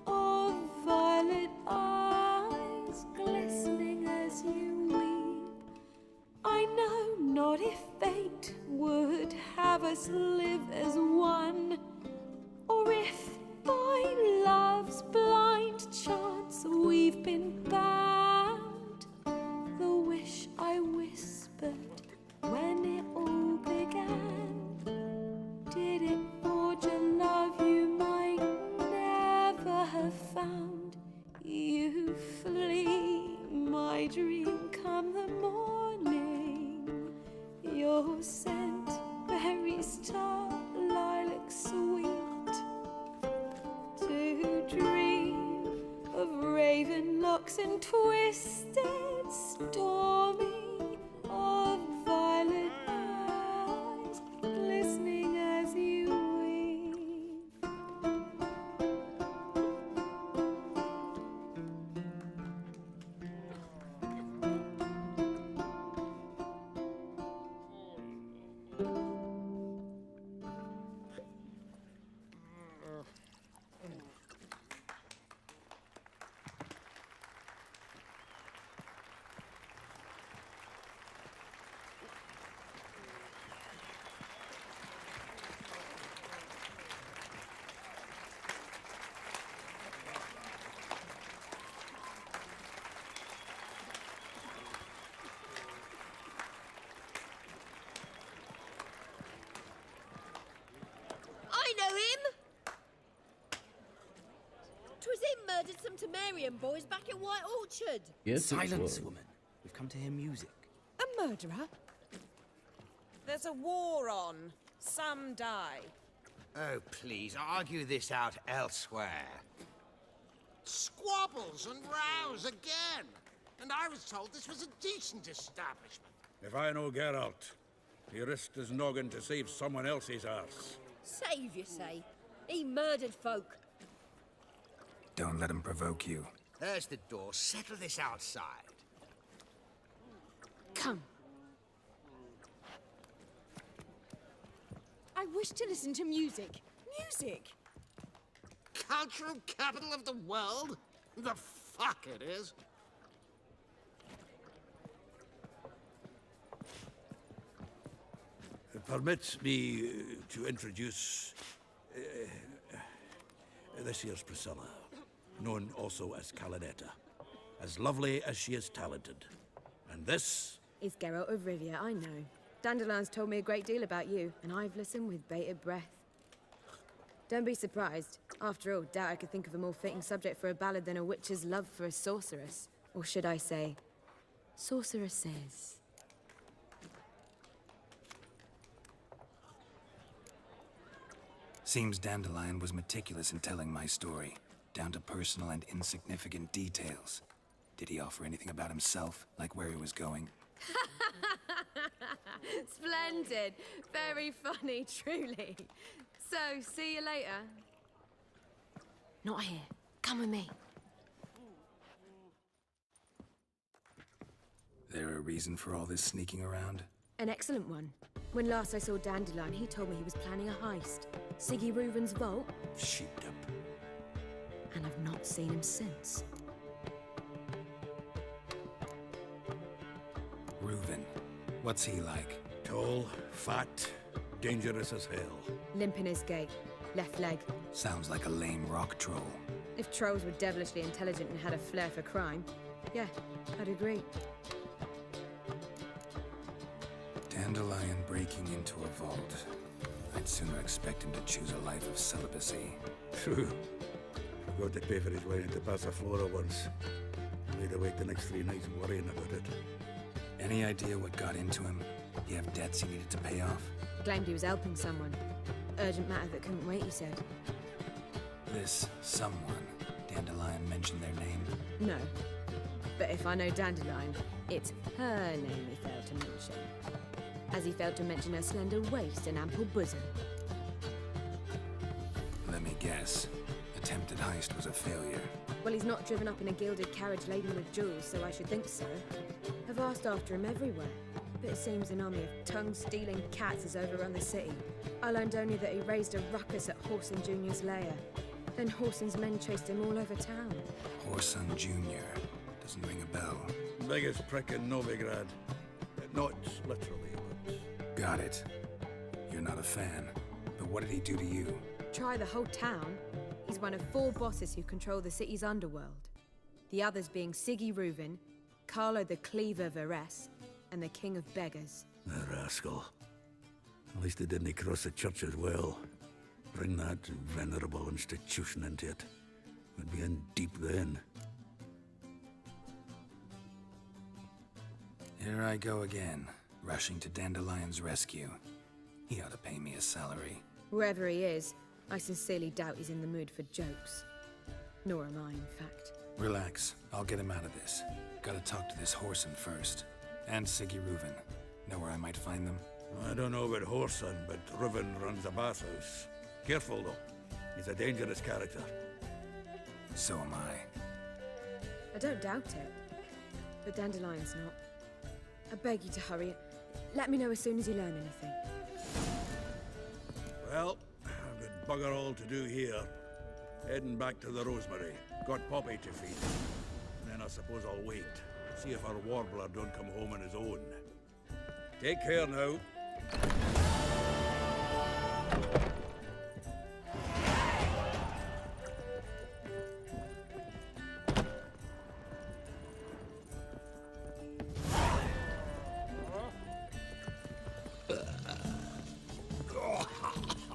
of violet eyes glistening as you weep. I know not if fate would have have us live as one, or if by love's blind chance we've been bound, the wish I whispered when it all began, did it forge a love you might never have found? You flee, my dream, come the morning, your scent, berry star, lilac sweet, to dream of raven locks and twisted stormy, of violet eyes glistening as you weep. I know him! 'Twas him murdered some Temerian boys back at White Orchard. Yes, it Silence, was. woman. We've come to hear music. A murderer? There's a war on. Some die. Oh, please, argue this out elsewhere. Squabbles and rows again. And I was told this was a decent establishment. If I know Geralt, he risked his noggin to save someone else's arse. Save, you say? He murdered folk. Don't let him provoke you. There's the door. Settle this outside. Come. I wish to listen to music. Music! Cultural capital of the world? The fuck it is. Permit me to introduce this here's Priscilla, known also as Calinetta. As lovely as she is talented. And this is Geralt of Rivia, I know. Dandelion's told me a great deal about you, and I've listened with bated breath. Don't be surprised. After all, doubt I could think of a more fitting subject for a ballad than a witch's love for a sorceress. Or should I say, sorceresses. Seems Dandelion was meticulous in telling my story, down to personal and insignificant details. Did he offer anything about himself, like where he was going? Splendid. Very funny, truly. So, see you later. Not here. Come with me. There a reason for all this sneaking around? An excellent one. When last I saw Dandelion, he told me he was planning a heist. Siggy Reuven's vault. sheeped up. And I've not seen him since. Reuven. What's he like? Tall, fat, dangerous as hell. Limp in his gait. Left leg. Sounds like a lame rock troll. If trolls were devilishly intelligent and had a flair for crime, yeah, I'd agree. Dandelion breaking into a vault. I'd sooner expect him to choose a life of celibacy. True. Forgot to pay for his way into Passiflora once. Made her wait the next 3 nights worrying about it. Any idea what got into him? You have debts he needed to pay off? Claimed he was helping someone. Urgent matter that couldn't wait, he said. This someone, Dandelion mentioned their name? No. But if I know Dandelion, it's her name he failed to mention. As he failed to mention her slender waist and ample bosom. Let me guess. Attempted heist was a failure. Well, he's not driven up in a gilded carriage laden with jewels, so I should think so. I've asked after him everywhere, but it seems an army of tongue-stealing cats has overrun the city. I learned only that he raised a ruckus at Whoreson Jr.'s lair. Then Whoreson's men chased him all over town. Whoreson Jr. Doesn't ring a bell. Biggest prick in Novigrad. Not literally, but... Got it. You're not a fan. But what did he do to you? Try the whole town. He's one of 4 bosses who control the city's underworld. The others being Siggy Reuven, Carlo the Cleaver Varese, and the King of Beggars. The rascal. At least he didn't cross the church as well. Bring that venerable institution into it. We'd be in deep then. Here I go again, rushing to Dandelion's rescue. He ought to pay me a salary. Wherever he is, I sincerely doubt he's in the mood for jokes. Nor am I, in fact. Relax. I'll get him out of this. Gotta talk to this Whoreson first. And Siggy Reuven. Know where I might find them? I don't know about Whoreson, but Reuven runs a bathhouse. Careful, though. He's a dangerous character. So am I. I don't doubt it. But Dandelion's not. I beg you to hurry. Let me know as soon as you learn anything. Well, I've got bugger all to do here. Heading back to the Rosemary. Got Poppy to feed. Then I suppose I'll wait. See if our warbler don't come home on his own. Take care now.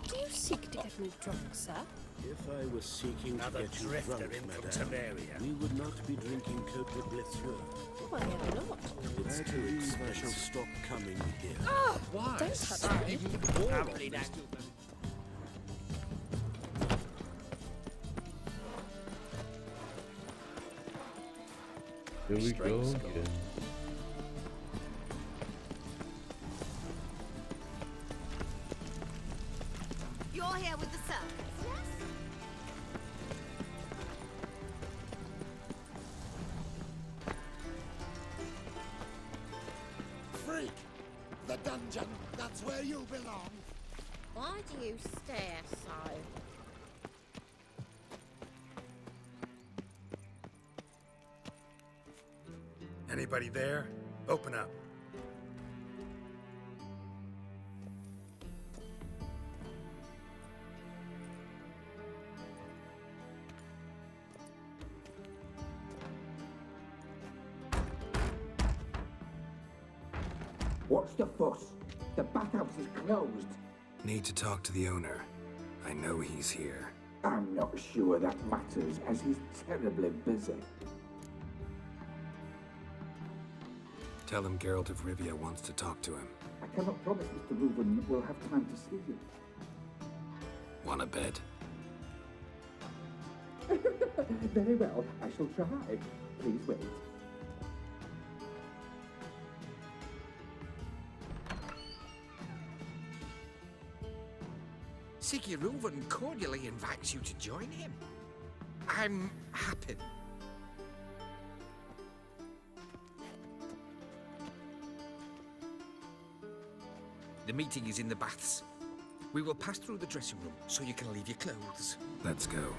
Do you seek to get me drunk, sir? If I was seeking to Another get you drifter drunk, in from madame, Temeria. we would not be drinking Cote de Blitzer. Oh, I have not. It's too expensive. I shall stop coming here. Oh, Why? don't touch me. Here we go again. You're here with the circus, yes? Freak! The dungeon! That's where you belong! Why do you stare so? Anybody there? Open up. What's the fuss? The bathhouse is closed. Need to talk to the owner. I know he's here. I'm not sure that matters, as he's terribly busy. Tell him Geralt of Rivia wants to talk to him. I cannot promise Mr. Reuven will have time to see you. Want a bed? Very well, I shall try. Please wait. Siggy Reuven cordially invites you to join him. I'm happy. The meeting is in the baths. We will pass through the dressing room so you can leave your clothes. Let's go.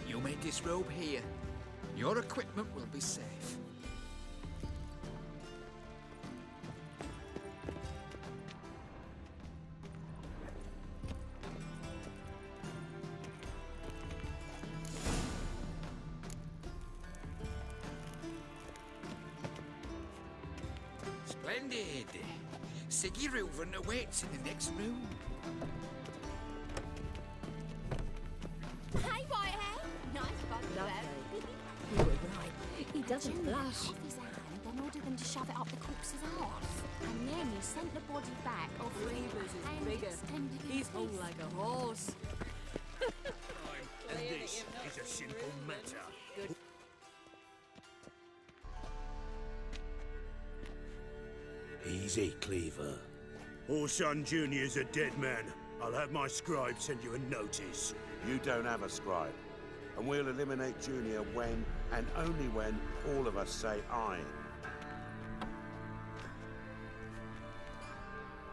You may disrobe here. Your equipment will be safe. Splendid. Siggy Reuven awaits in the next room. Hey, Whitehead! Nice fun, You were right. He doesn't blush. Off his hand and ordered them to shove it up the corpse's arse. And then he sent the body back offering a hand extended He's hung like a horse. And this is a simple matter. Easy, Cleaver. Orson Jr.'s a dead man. I'll have my scribe send you a notice. You don't have a scribe. And we'll eliminate Junior when, and only when, all of us say aye.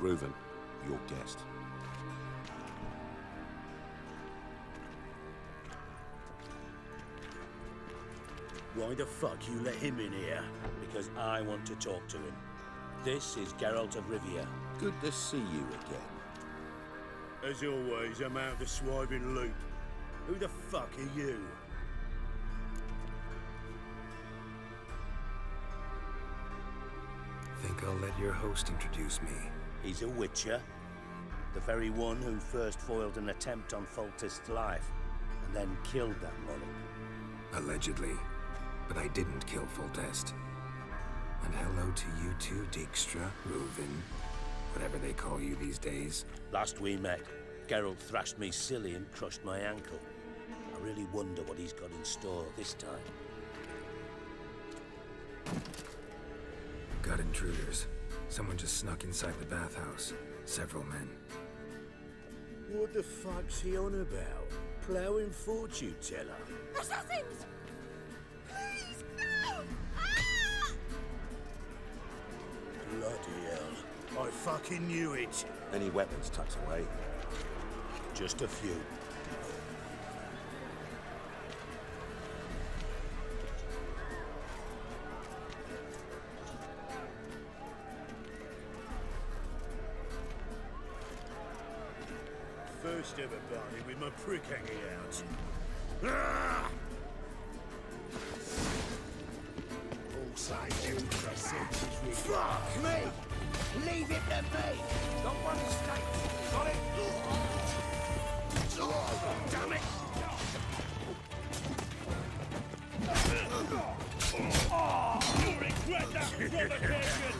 Reuven, your guest. Why the fuck you let him in here? Because I want to talk to him. This is Geralt of Rivia. Good to see you again. As always, I'm out of the swiving loop. Who the fuck are you? Think I'll let your host introduce me. He's a witcher. The very one who first foiled an attempt on Foltest's life, and then killed that monarch. Allegedly. But I didn't kill Foltest. And hello to you too, Dijkstra, Reuven, whatever they call you these days. Last we met, Geralt thrashed me silly and crushed my ankle. I really wonder what he's got in store this time. Got intruders. Someone just snuck inside the bathhouse. Several men. What the fuck's he on about? Ploughing fortune teller? Assassins! Please, no! Ah! Bloody hell. I fucking knew it. Any weapons tucked away? Just a few. First ever party with my prick hanging out. Ah! All sides fuck me! Leave it to me! Don't want to stay. Got it? Damn it! You'll regret that provocation!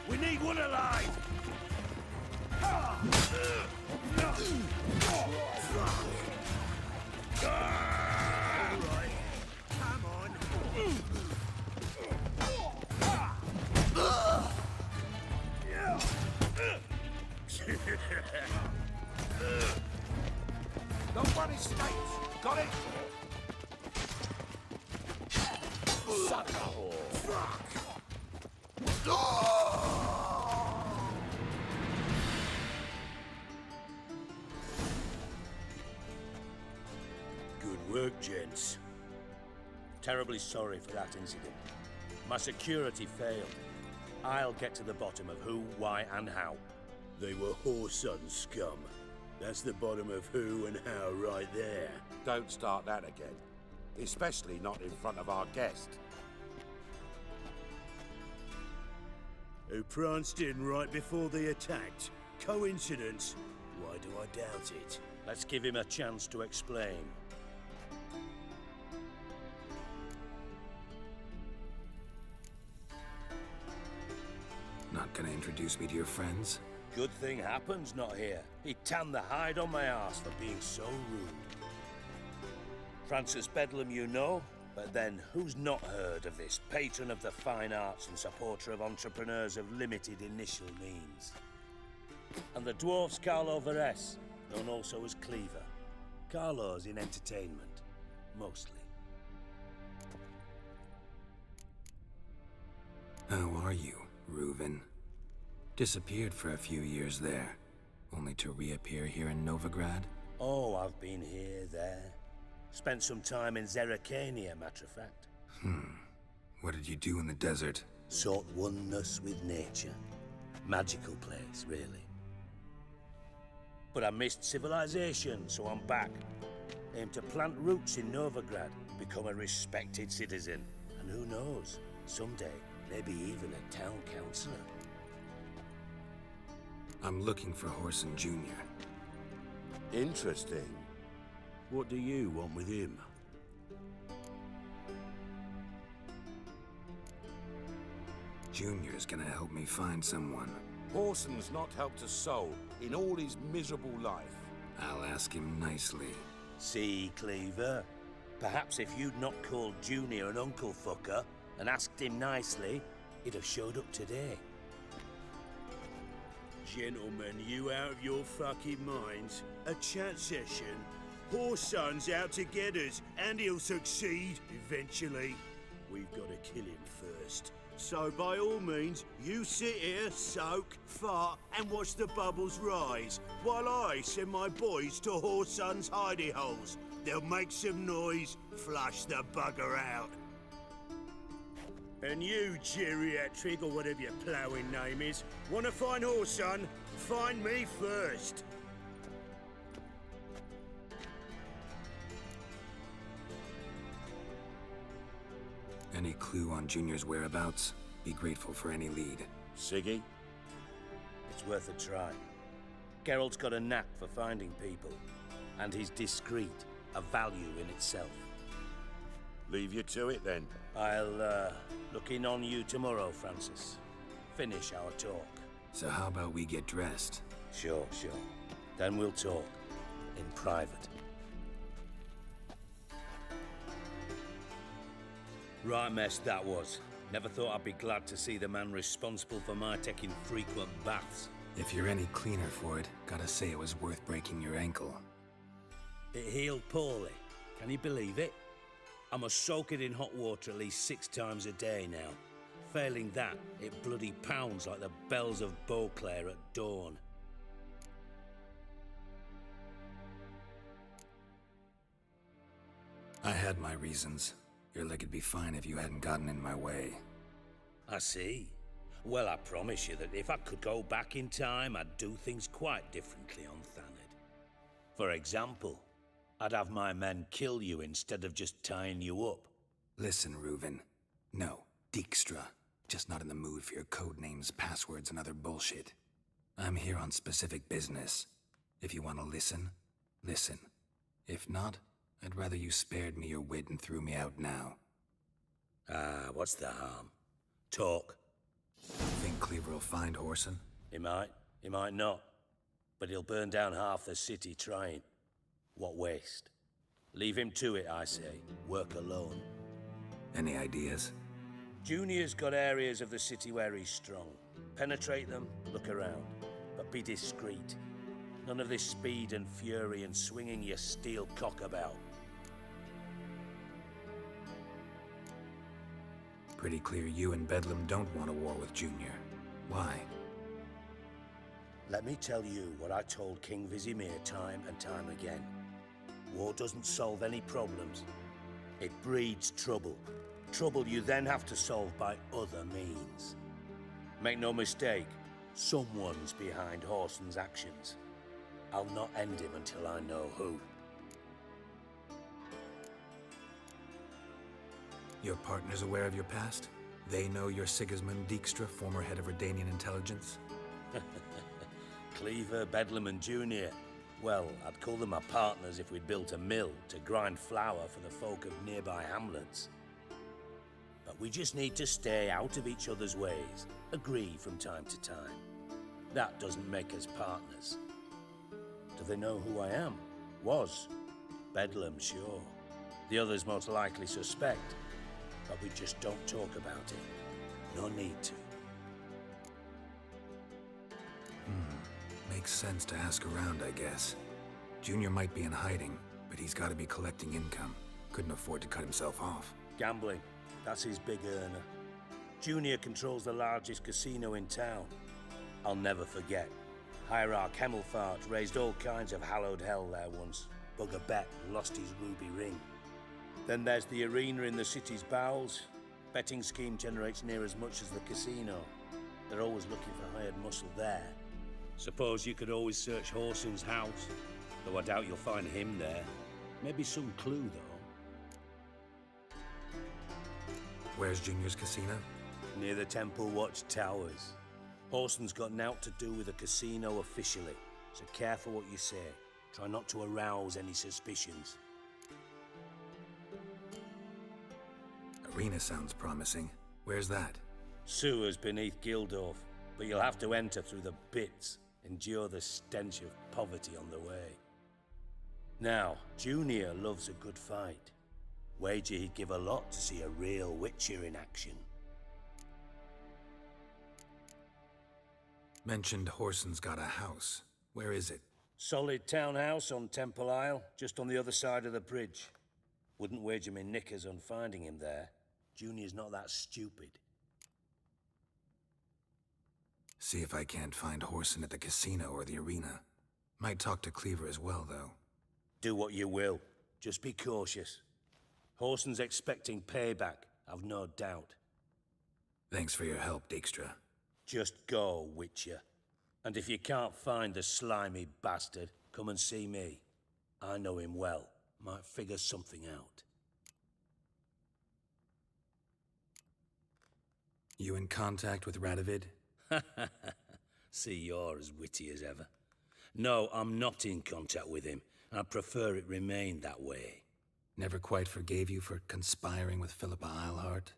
We need one alive! Alright, come on. Don't want his snakes. Got it? Sucker whore. Fuck! Good work, gents. Terribly sorry for that incident. My security failed. I'll get to the bottom of who, why, and how. They were Whoreson scum. That's the bottom of who and how right there. Don't start that again. Especially not in front of our guest. Who pranced in right before they attacked. Coincidence? Why do I doubt it? Let's give him a chance to explain. Not gonna introduce me to your friends? Good thing Happen's not here. He tanned the hide on my ass for being so rude. Francis Bedlam you know, but then who's not heard of this patron of the fine arts and supporter of entrepreneurs of limited initial means? And the dwarf's Carlo Veres, known also as Cleaver. Carlo's in entertainment, mostly. How are you, Reuven? Disappeared for a few years there, only to reappear here in Novigrad? Oh, I've been here, there. Spent some time in Zerrikania, matter of fact. What did you do in the desert? Sought oneness with nature. Magical place, really. But I missed civilization, so I'm back. Aim to plant roots in Novigrad, become a respected citizen. And who knows, someday, maybe even a town councillor. I'm looking for Whoreson Jr. Interesting. What do you want with him? Junior's gonna help me find someone. Whoreson's not helped a soul in all his miserable life. I'll ask him nicely. See, Cleaver? Perhaps if you'd not called Junior an uncle fucker and asked him nicely, he'd have showed up today. Gentlemen, you out of your fucking minds? A chat session? Whoreson's out to get us, and he'll succeed eventually. We've got to kill him first. So by all means, you sit here, soak, fart, and watch the bubbles rise, while I send my boys to Whoreson's hidey holes. They'll make some noise, flush the bugger out. And you, geriatric, or whatever your ploughing name is, want to find Whoreson? Find me first. Any clue on Junior's whereabouts? Be grateful for any lead. Siggy? It's worth a try. Geralt's got a knack for finding people, and he's discreet, a value in itself. Leave you to it, then. I'll, look in on you tomorrow, Francis. Finish our talk. So how about we get dressed? Sure. Then we'll talk. In private. Right mess that was. Never thought I'd be glad to see the man responsible for my taking frequent baths. If you're any cleaner for it, gotta say it was worth breaking your ankle. It healed poorly. Can you believe it? I must soak it in hot water at least 6 times a day now. Failing that, it bloody pounds like the bells of Beauclair at dawn. I had my reasons. Your leg'd be fine if you hadn't gotten in my way. I see. Well, I promise you that if I could go back in time, I'd do things quite differently on Thanedd. For example, I'd have my men kill you instead of just tying you up. Listen, Reuven. No, Dijkstra. Just not in the mood for your code names, passwords, and other bullshit. I'm here on specific business. If you want to listen, listen. If not, I'd rather you spared me your wit and threw me out now. What's the harm? Talk. Think Cleaver will find Whoreson? He might not. But he'll burn down half the city trying. What waste? Leave him to it, I say. Work alone. Any ideas? Junior's got areas of the city where he's strong. Penetrate them, look around. But be discreet. None of this speed and fury and swinging your steel cock about. Pretty clear you and Bedlam don't want a war with Junior. Why? Let me tell you what I told King Vizimir time and time again. War doesn't solve any problems. It breeds trouble. Trouble you then have to solve by other means. Make no mistake, someone's behind Whoreson's actions. I'll not end him until I know who. Your partner's aware of your past? They know you're Sigismund Dijkstra, former head of Redanian intelligence? Cleaver, Bedlam and Junior. Well, I'd call them my partners if we'd built a mill to grind flour for the folk of nearby hamlets. But we just need to stay out of each other's ways, agree from time to time. That doesn't make us partners. Do they know who I am? Was. Bedlam, sure. The others most likely suspect. But we just don't talk about it. No need to. Makes sense to ask around, I guess. Junior might be in hiding, but he's got to be collecting income. Couldn't afford to cut himself off. Gambling. That's his big earner. Junior controls the largest casino in town. I'll never forget. Hierarch Hemmelfart raised all kinds of hallowed hell there once. Bugger bet and lost his ruby ring. Then there's the arena in the city's bowels. Betting scheme generates near as much as the casino. They're always looking for hired muscle there. Suppose you could always search Whoreson's house, though I doubt you'll find him there. Maybe some clue, though. Where's Junior's casino? Near the Temple Watch Towers. Whoreson's got naught to do with the casino officially, so careful what you say. Try not to arouse any suspicions. Arena sounds promising. Where's that? Sewers beneath Gildorf, but you'll have to enter through the bits. Endure the stench of poverty on the way. Now, Junior loves a good fight. Wager he'd give a lot to see a real Witcher in action. Mentioned Whoreson's got a house. Where is it? Solid townhouse on Temple Isle, just on the other side of the bridge. Wouldn't wager me knickers on finding him there. Junior's not that stupid. See if I can't find Horson at the casino or the arena. Might talk to Cleaver as well, though. Do what you will. Just be cautious. Horson's expecting payback, I've no doubt. Thanks for your help, Dijkstra. Just go, Witcher. And if you can't find the slimy bastard, come and see me. I know him well. Might figure something out. You in contact with Radovid? See, you're as witty as ever. No, I'm not in contact with him. I prefer it remained that way. Never quite forgave you for conspiring with Philippa Eilhart?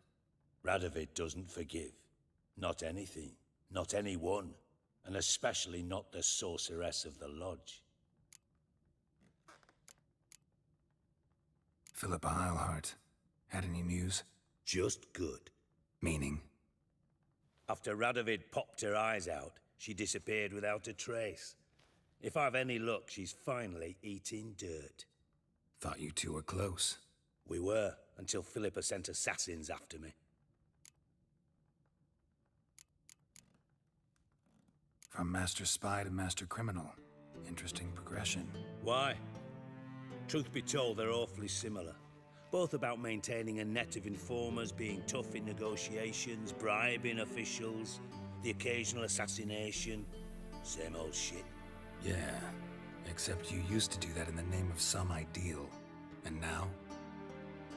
Radovid doesn't forgive. Not anything. Not anyone. And especially not the sorceress of the Lodge. Philippa Eilhart. Had any news? Just good. Meaning? After Radovid popped her eyes out, she disappeared without a trace. If I've any luck, she's finally eating dirt. Thought you two were close. We were, until Philippa sent assassins after me. From Master Spy to Master Criminal. Interesting progression. Why? Truth be told, they're awfully similar. Both about maintaining a net of informers, being tough in negotiations, bribing officials, the occasional assassination. Same old shit. Yeah, except you used to do that in the name of some ideal. And now?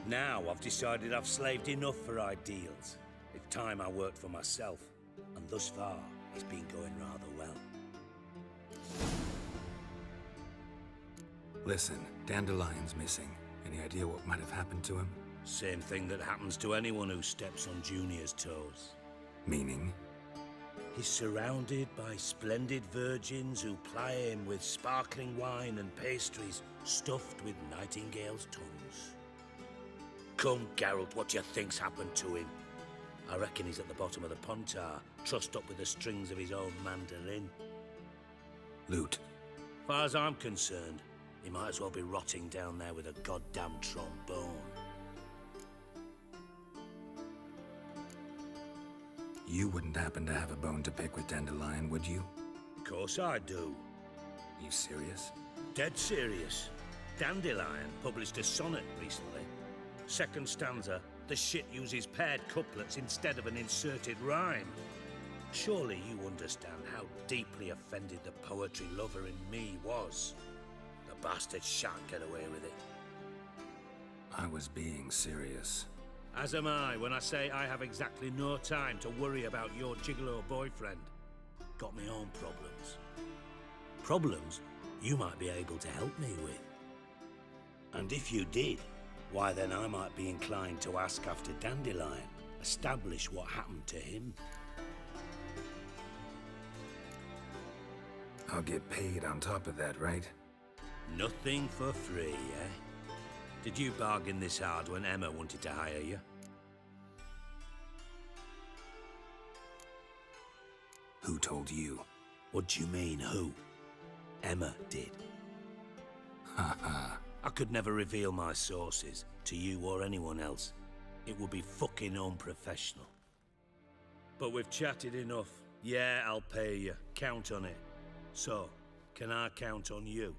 Now I've decided I've slaved enough for ideals. It's time I worked for myself. And thus far, it's been going rather well. Listen, Dandelion's missing. Any idea what might have happened to him? Same thing that happens to anyone who steps on Junior's toes. Meaning? He's surrounded by splendid virgins who ply him with sparkling wine and pastries stuffed with nightingales' tongues. Come, Geralt, what do you think's happened to him? I reckon he's at the bottom of the Pontar, trussed up with the strings of his own mandolin. Loot. Far as I'm concerned, he might as well be rotting down there with a goddamn trombone. You wouldn't happen to have a bone to pick with Dandelion, would you? Of course I do. You serious? Dead serious. Dandelion published a sonnet recently. Second stanza, the shit uses paired couplets instead of an inserted rhyme. Surely you understand how deeply offended the poetry lover in me was. The bastard shan't get away with it. I was being serious. As am I when I say I have exactly no time to worry about your gigolo boyfriend. Got my own problems. Problems you might be able to help me with. And if you did, why then I might be inclined to ask after Dandelion, establish what happened to him. I'll get paid on top of that, right? Nothing for free, eh? Did you bargain this hard when Emma wanted to hire you? Who told you? What do you mean, who? Emma did. Haha. I could never reveal my sources to you or anyone else. It would be fucking unprofessional. But we've chatted enough. Yeah, I'll pay you. Count on it. So, can I count on you?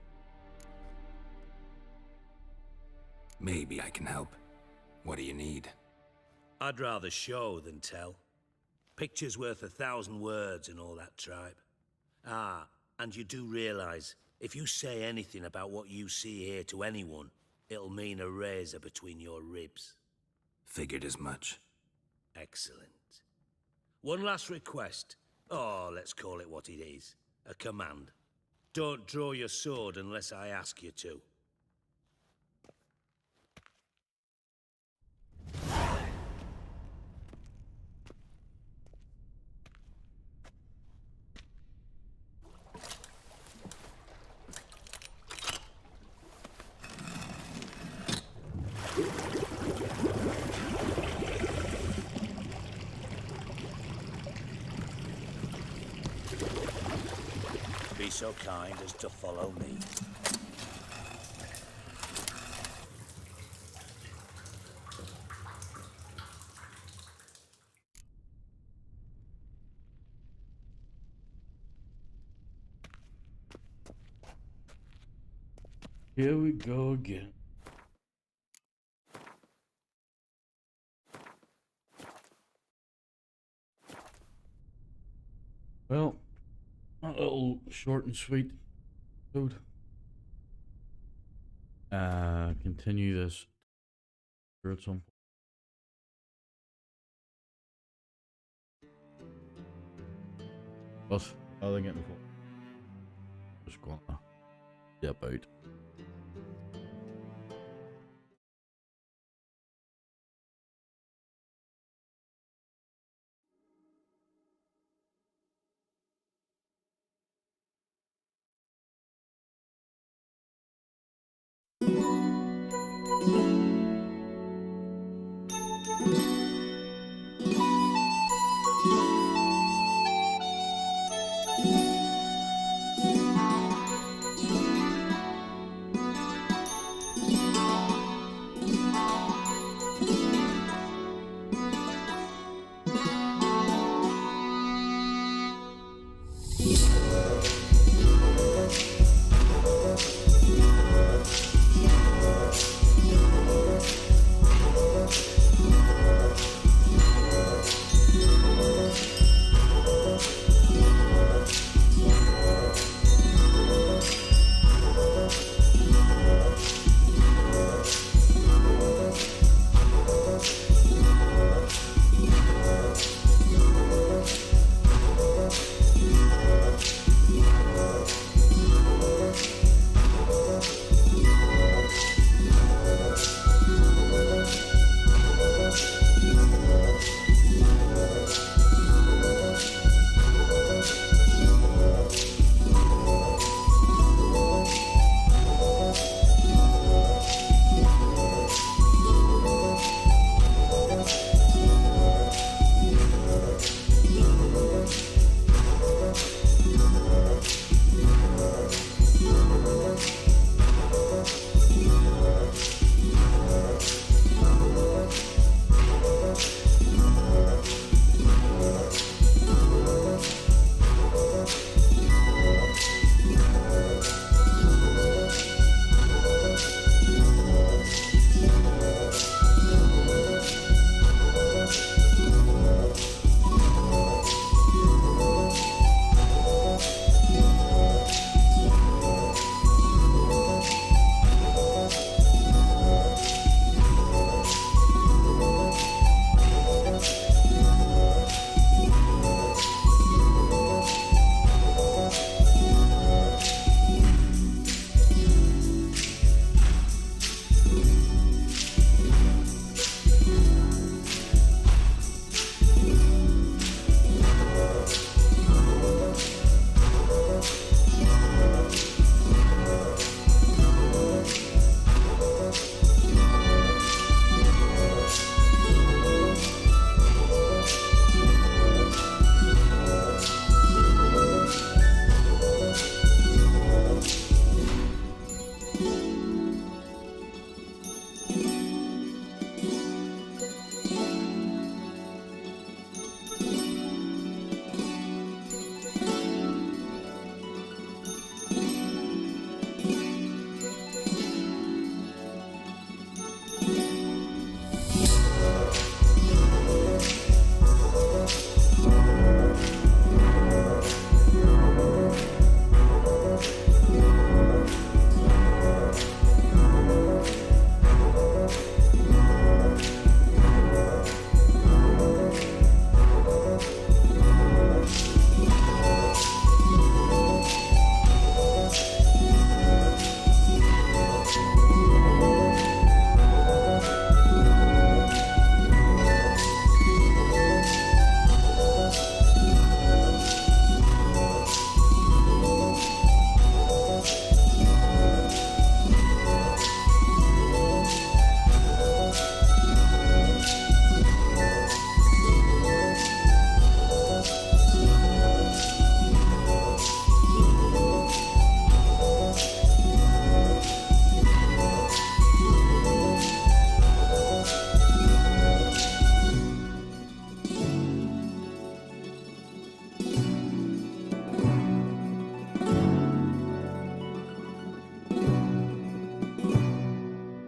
Maybe I can help. What do you need? I'd rather show than tell. Picture's worth 1,000 words and all that tripe. Ah, and you do realize, if you say anything about what you see here to anyone, it'll mean a razor between your ribs. Figured as much. Excellent. One last request. Oh, let's call it what it is. A command. Don't draw your sword unless I ask you to. Be so kind as to follow me. Here we go again. Well, a little short and sweet episode. Continue this at some point. But other than getting the just gonna dip out.